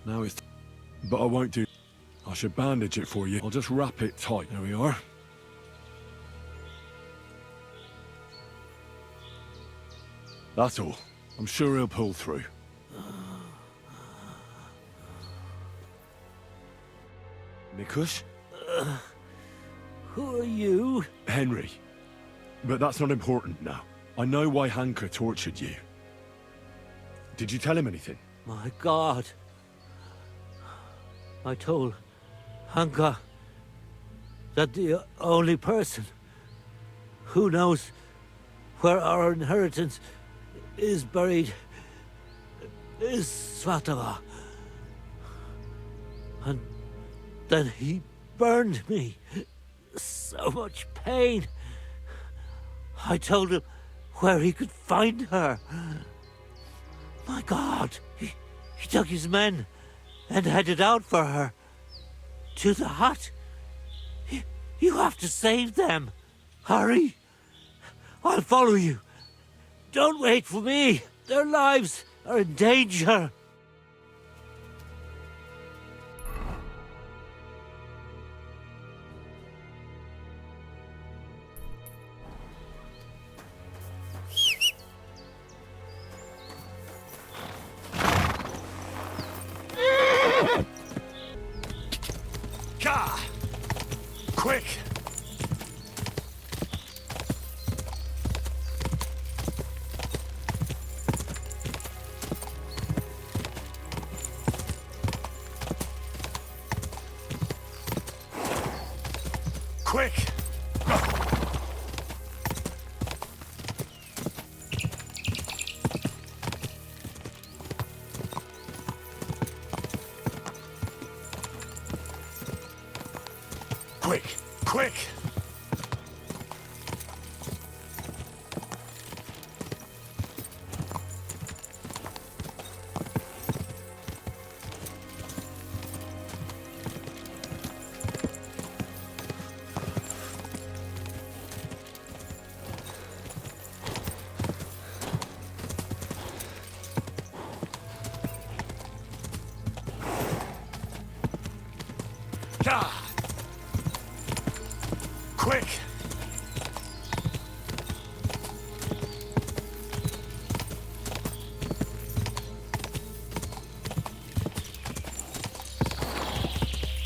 Now it's... But I won't do... I should bandage it for you. I'll just wrap it tight. There we are. That's all. I'm sure he'll pull through. Mikush? Who are you? Henry. But that's not important now. I know why Hanka tortured you. Did you tell him anything? My God. I told Hanka that the only person who knows where our inheritance is buried is Svatava. And then he burned me. So much pain. I told him where he could find her. My God, he took his men and headed out for her. To the hut. You have to save them. Hurry. I'll follow you. Don't wait for me. Their lives are in danger. Quick! Quick! Quick! Quick! Quick!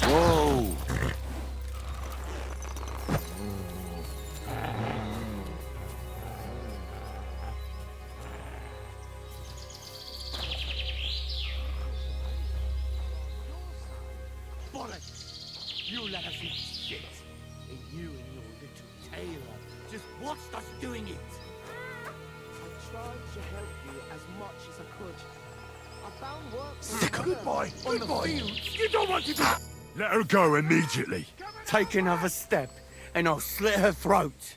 Whoa! Bollocks! You let us eat shit! And you and your little tailor just watched us doing it! I tried to help you as much as I could. I found work... Goodbye! On Goodbye! the fields. You don't want to do... Let her go immediately. Take another step, and I'll slit her throat.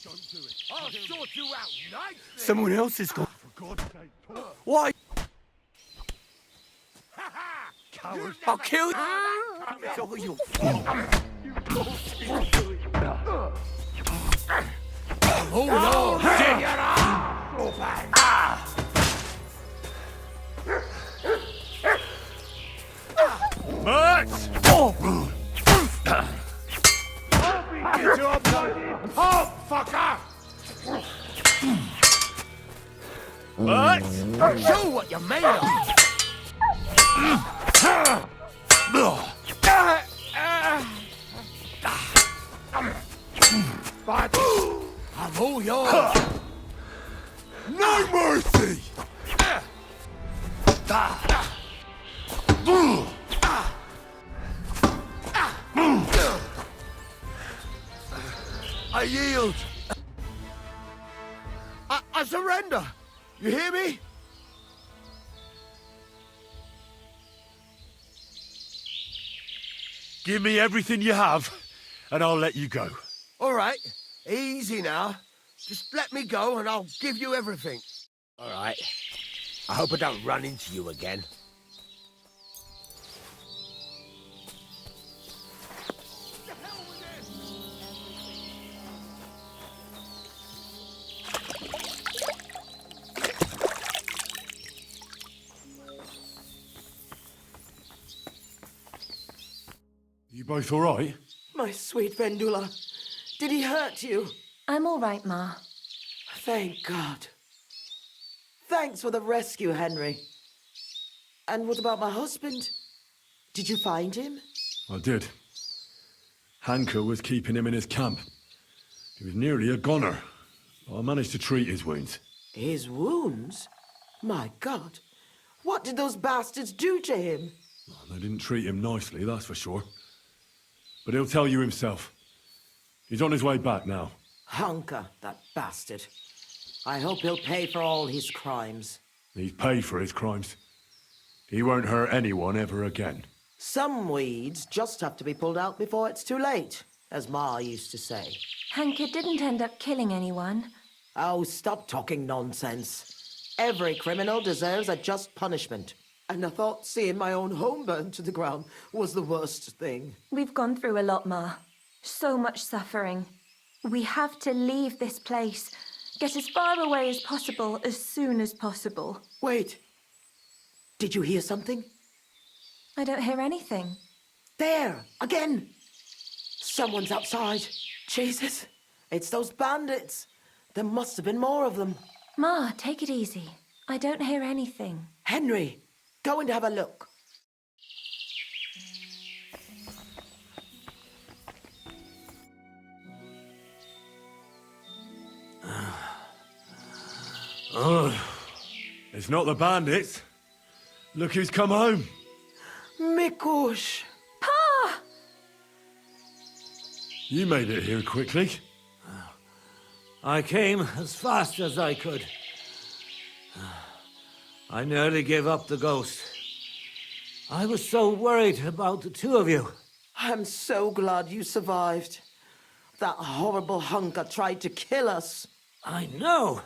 Don't do it. I'll sort you out nicely. Someone else is gone. For God's sake. Why? Coward. I'll kill you! It's all your fault. Hold on! Get your arm! Max! Get your bloody pop, fucker! Max! Show what you're made of! But I'm all yours. No mercy! I yield. I surrender. You hear me? Give me everything you have, and I'll let you go. All right. Easy now. Just let me go and I'll give you everything. All right. I hope I don't run into you again. You both all right? My sweet Vendula, did he hurt you? I'm all right, Ma. Thank God. Thanks for the rescue, Henry. And what about my husband? Did you find him? I did. Hanker was keeping him in his camp. He was nearly a goner. I managed to treat his wounds. His wounds? My God. What did those bastards do to him? Well, they didn't treat him nicely, that's for sure. But he'll tell you himself. He's on his way back now. Hunker, that bastard. I hope he'll pay for all his crimes. He's paid for his crimes. He won't hurt anyone ever again. Some weeds just have to be pulled out before it's too late, as Ma used to say. Hanker didn't end up killing anyone. Oh, stop talking nonsense. Every criminal deserves a just punishment. And I thought seeing my own home burned to the ground was the worst thing. We've gone through a lot, Ma. So much suffering. We have to leave this place. Get as far away as possible, as soon as possible. Wait. Did you hear something? I don't hear anything. There! Again! Someone's outside. Jesus. It's those bandits. There must have been more of them. Ma, take it easy. I don't hear anything. Henry, go and have a look. It's not the bandits. Look who's come home. Mikush! Pa! You made it here quickly. I came as fast as I could. I nearly gave up the ghost. I was so worried about the two of you. I'm so glad you survived. That horrible hunker tried to kill us. I know.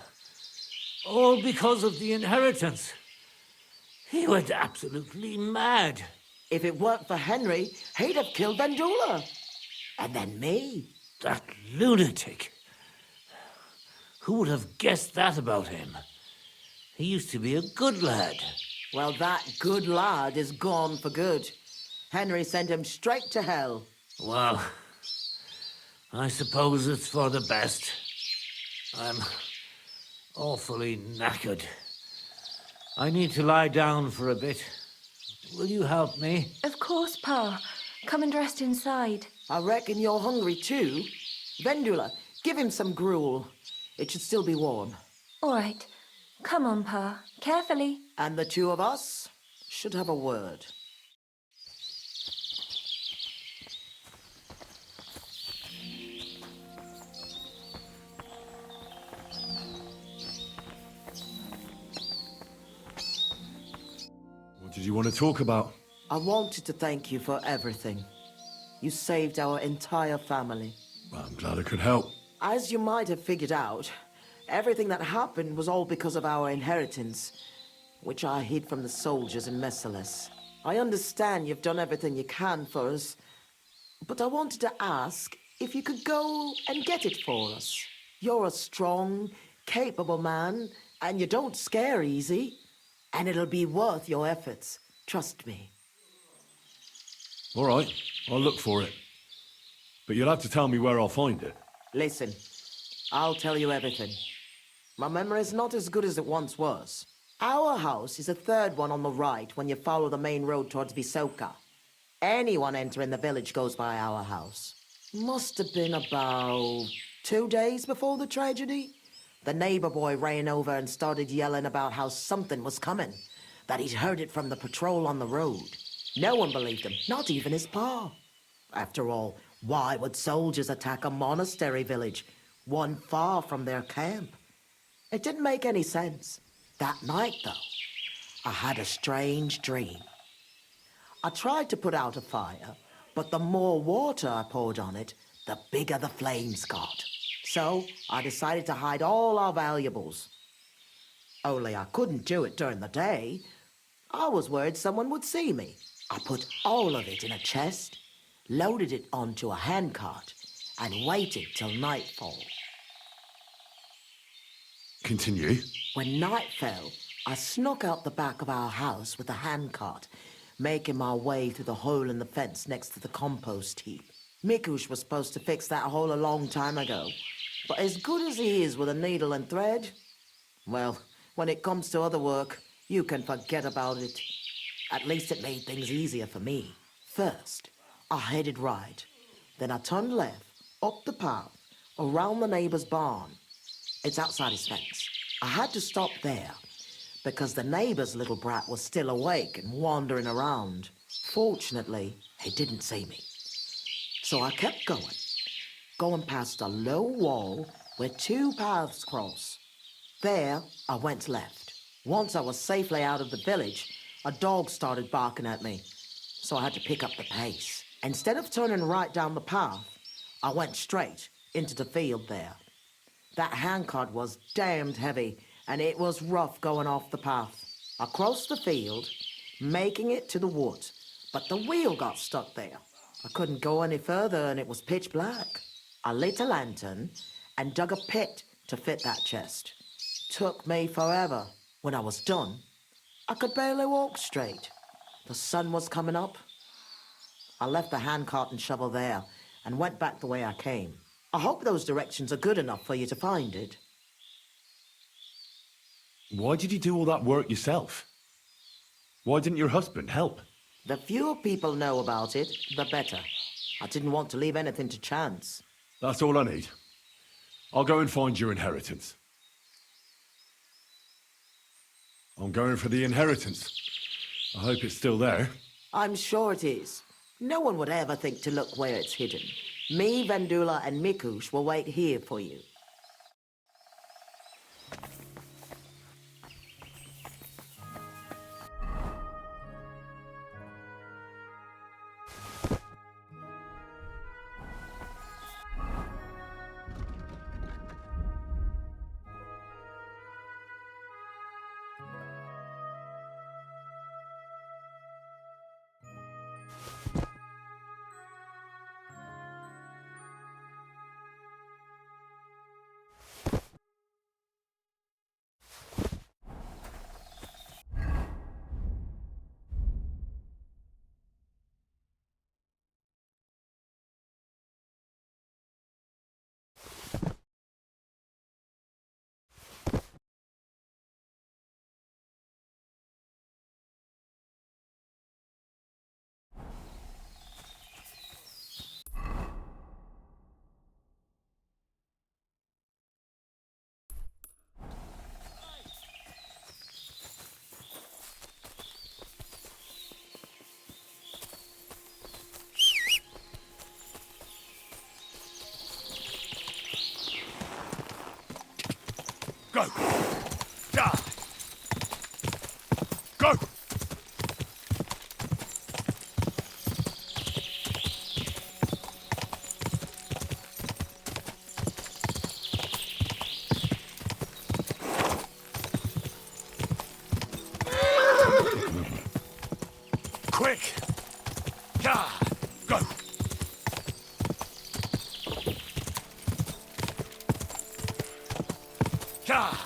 All because of the inheritance. He went absolutely mad. If it weren't for Henry, he'd have killed Vendula. And then me. That lunatic. Who would have guessed that about him? He used to be a good lad. Well, that good lad is gone for good. Henry sent him straight to hell. Well, I suppose it's for the best. I'm awfully knackered. I need to lie down for a bit. Will you help me? Of course, Pa. Come and rest inside. I reckon you're hungry too. Vendula, give him some gruel. It should still be warm. All right. Come on, Pa. Carefully. And the two of us should have a word. What did you want to talk about? I wanted to thank you for everything. You saved our entire family. Well, I'm glad I could help. As you might have figured out, everything that happened was all because of our inheritance, which I hid from the soldiers in Messalis. I understand you've done everything you can for us, but I wanted to ask if you could go and get it for us. You're a strong, capable man, and you don't scare easy, and it'll be worth your efforts. Trust me. All right, I'll look for it. But you'll have to tell me where I'll find it. Listen, I'll tell you everything. My memory's not as good as it once was. Our house is the third one on the right when you follow the main road towards Visoka. Anyone entering the village goes by our house. Must have been about 2 days before the tragedy. The neighbor boy ran over and started yelling about how something was coming. that he'd heard it from the patrol on the road. No one believed him, not even his pa. After all, why would soldiers attack a monastery village, one far from their camp? It didn't make any sense. That night, though, I had a strange dream. I tried to put out a fire, but the more water I poured on it, the bigger the flames got. So I decided to hide all our valuables. Only I couldn't do it during the day. I was worried someone would see me. I put all of it in a chest, loaded it onto a handcart, and waited till nightfall. Continue. When night fell, I snuck out the back of our house with a handcart, making my way through the hole in the fence next to the compost heap. Mikush was supposed to fix that hole a long time ago, but as good as he is with a needle and thread, well, when it comes to other work, you can forget about it. At least it made things easier for me. First, I headed right. Then I turned left, up the path, around the neighbor's barn. It's outside his fence. I had to stop there because the neighbor's little brat was still awake and wandering around. Fortunately, he didn't see me. So I kept going past a low wall where two paths cross. There, I went left. Once I was safely out of the village, a dog started barking at me, so I had to pick up the pace. Instead of turning right down the path, I went straight into the field there. That handcart was damned heavy, and it was rough going off the path. I crossed the field, making it to the wood, but the wheel got stuck there. I couldn't go any further, and it was pitch black. I lit a lantern and dug a pit to fit that chest. Took me forever. When I was done, I could barely walk straight. The sun was coming up. I left the handcart and shovel there and went back the way I came. I hope those directions are good enough for you to find it. Why did you do all that work yourself? Why didn't your husband help? The fewer people know about it, the better. I didn't want to leave anything to chance. That's all I need. I'll go and find your inheritance. I'm going for the inheritance. I hope it's still there. I'm sure it is. No one would ever think to look where it's hidden. Me, Vendula, and Mikush will wait here for you. Go! Die! Go! Quick! Yeah! Go! Yeah!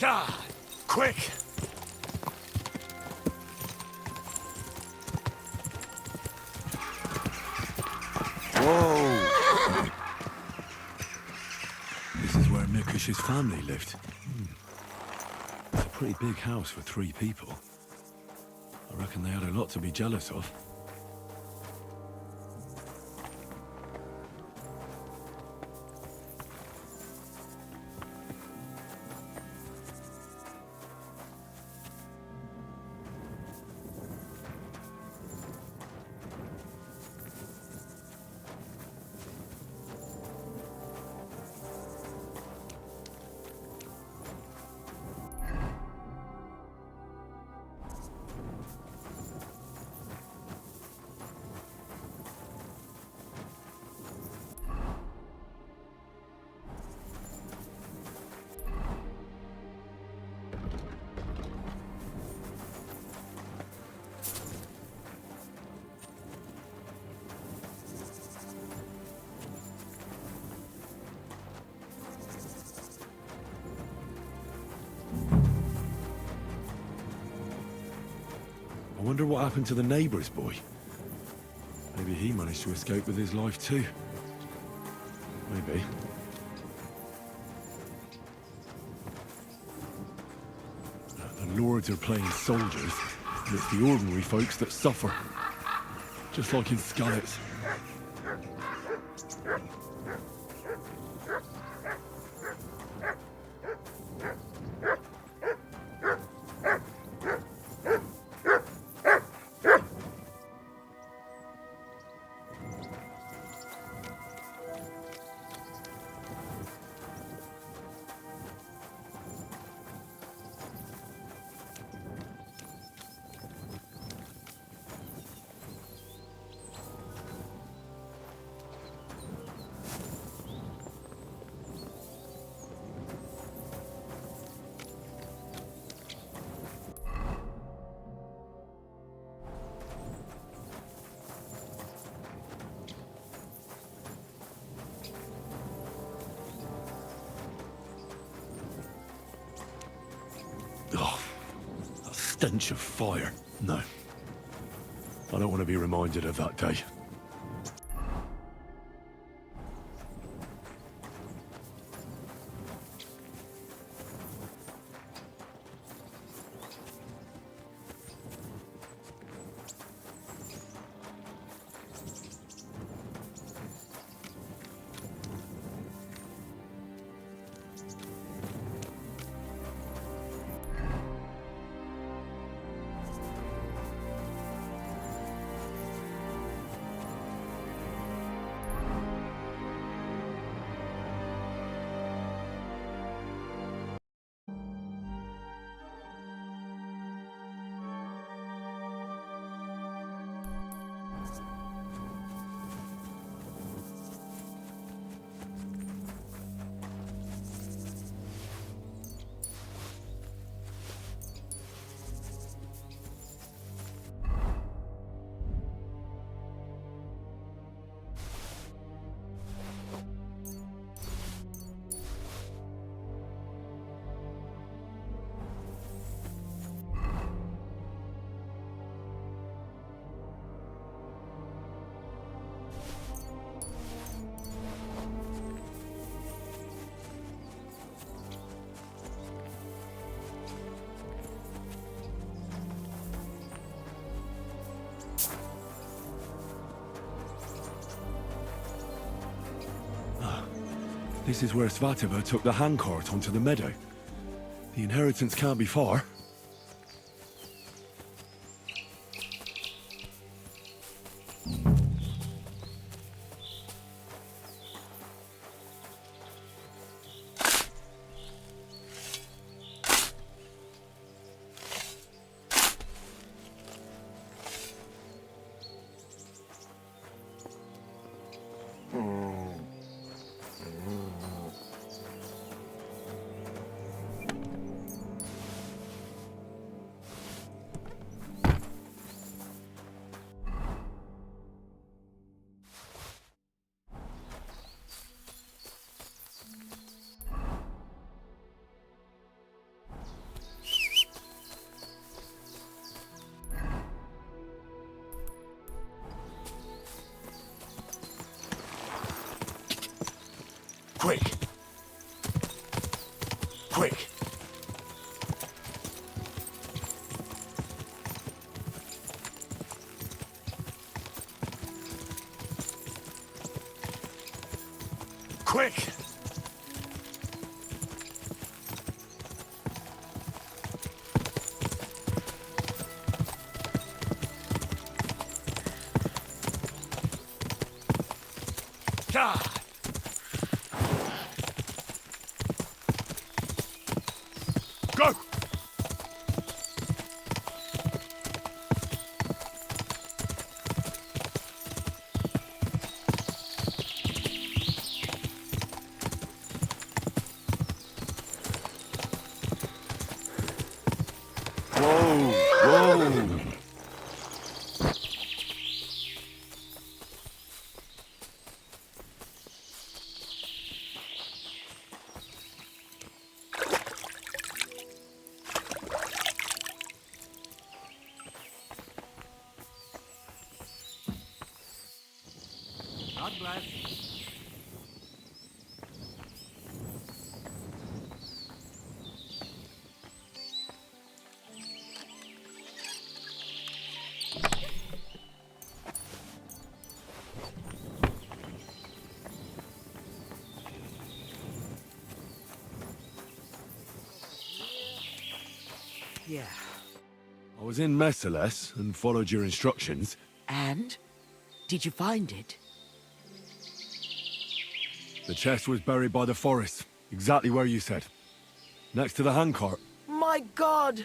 God! Quick! Whoa! Kush's family lived. It's a pretty big house for 3 people. I reckon they had a lot to be jealous of. I wonder what happened to the neighbour's boy. Maybe he managed to escape with his life too. Maybe. The lords are playing soldiers, and it's the ordinary folks that suffer. Just like in Skalitz. Oh, that stench of fire. No. I don't want to be reminded of that day. This is where Svatova took the handcart onto the meadow. The inheritance can't be far. Quick! quick! God! Go! Whoa! Whoa! God bless. Yeah. I was in Merciless and followed your instructions. And? Did you find it? The chest was buried by the forest, exactly where you said. Next to the handcart. My God!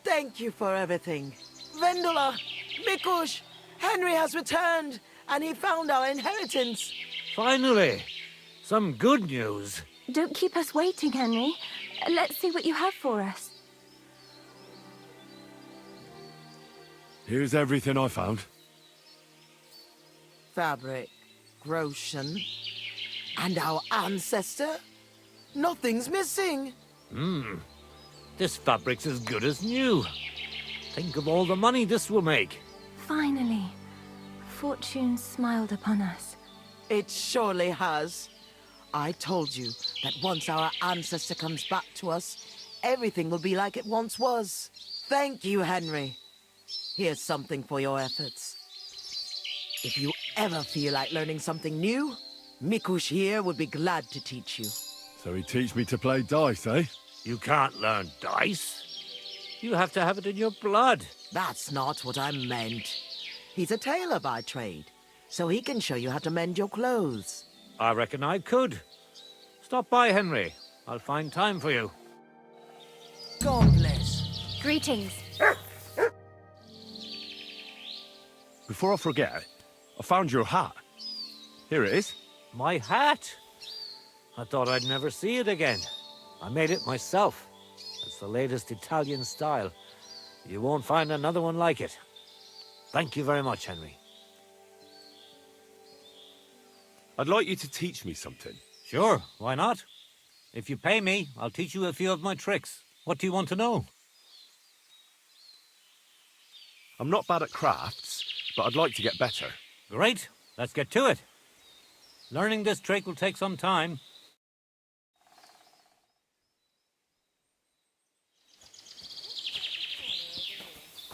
Thank you for everything. Vendula! Mikush! Henry has returned, and he found our inheritance. Finally! Some good news. Don't keep us waiting, Henry. Let's see what you have for us. Here's everything I found. Fabric, Groshen, and our ancestor? Nothing's missing. This fabric's as good as new. Think of all the money this will make. Finally, fortune smiled upon us. It surely has. I told you that once our ancestor comes back to us, everything will be like it once was. Thank you, Henry. Here's something for your efforts. If you ever feel like learning something new, Mikush here would be glad to teach you. So he teach me to play dice, eh? You can't learn dice. You have to have it in your blood. That's not what I meant. He's a tailor by trade, so he can show you how to mend your clothes. I reckon I could. Stop by, Henry. I'll find time for you. God bless. Greetings. Before I forget, I found your hat. Here it is. My hat? I thought I'd never see it again. I made it myself. It's the latest Italian style. You won't find another one like it. Thank you very much, Henry. I'd like you to teach me something. Sure, why not? If you pay me, I'll teach you a few of my tricks. What do you want to know? I'm not bad at crafts, but I'd like to get better. Great, let's get to it. Learning this trick will take some time.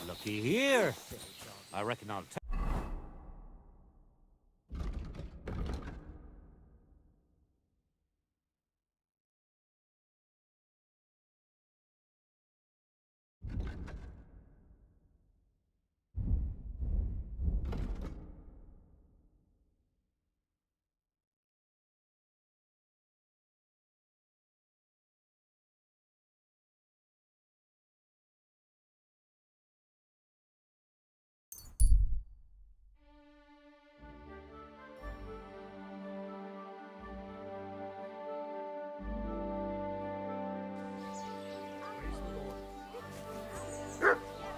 Looky here. I reckon I'll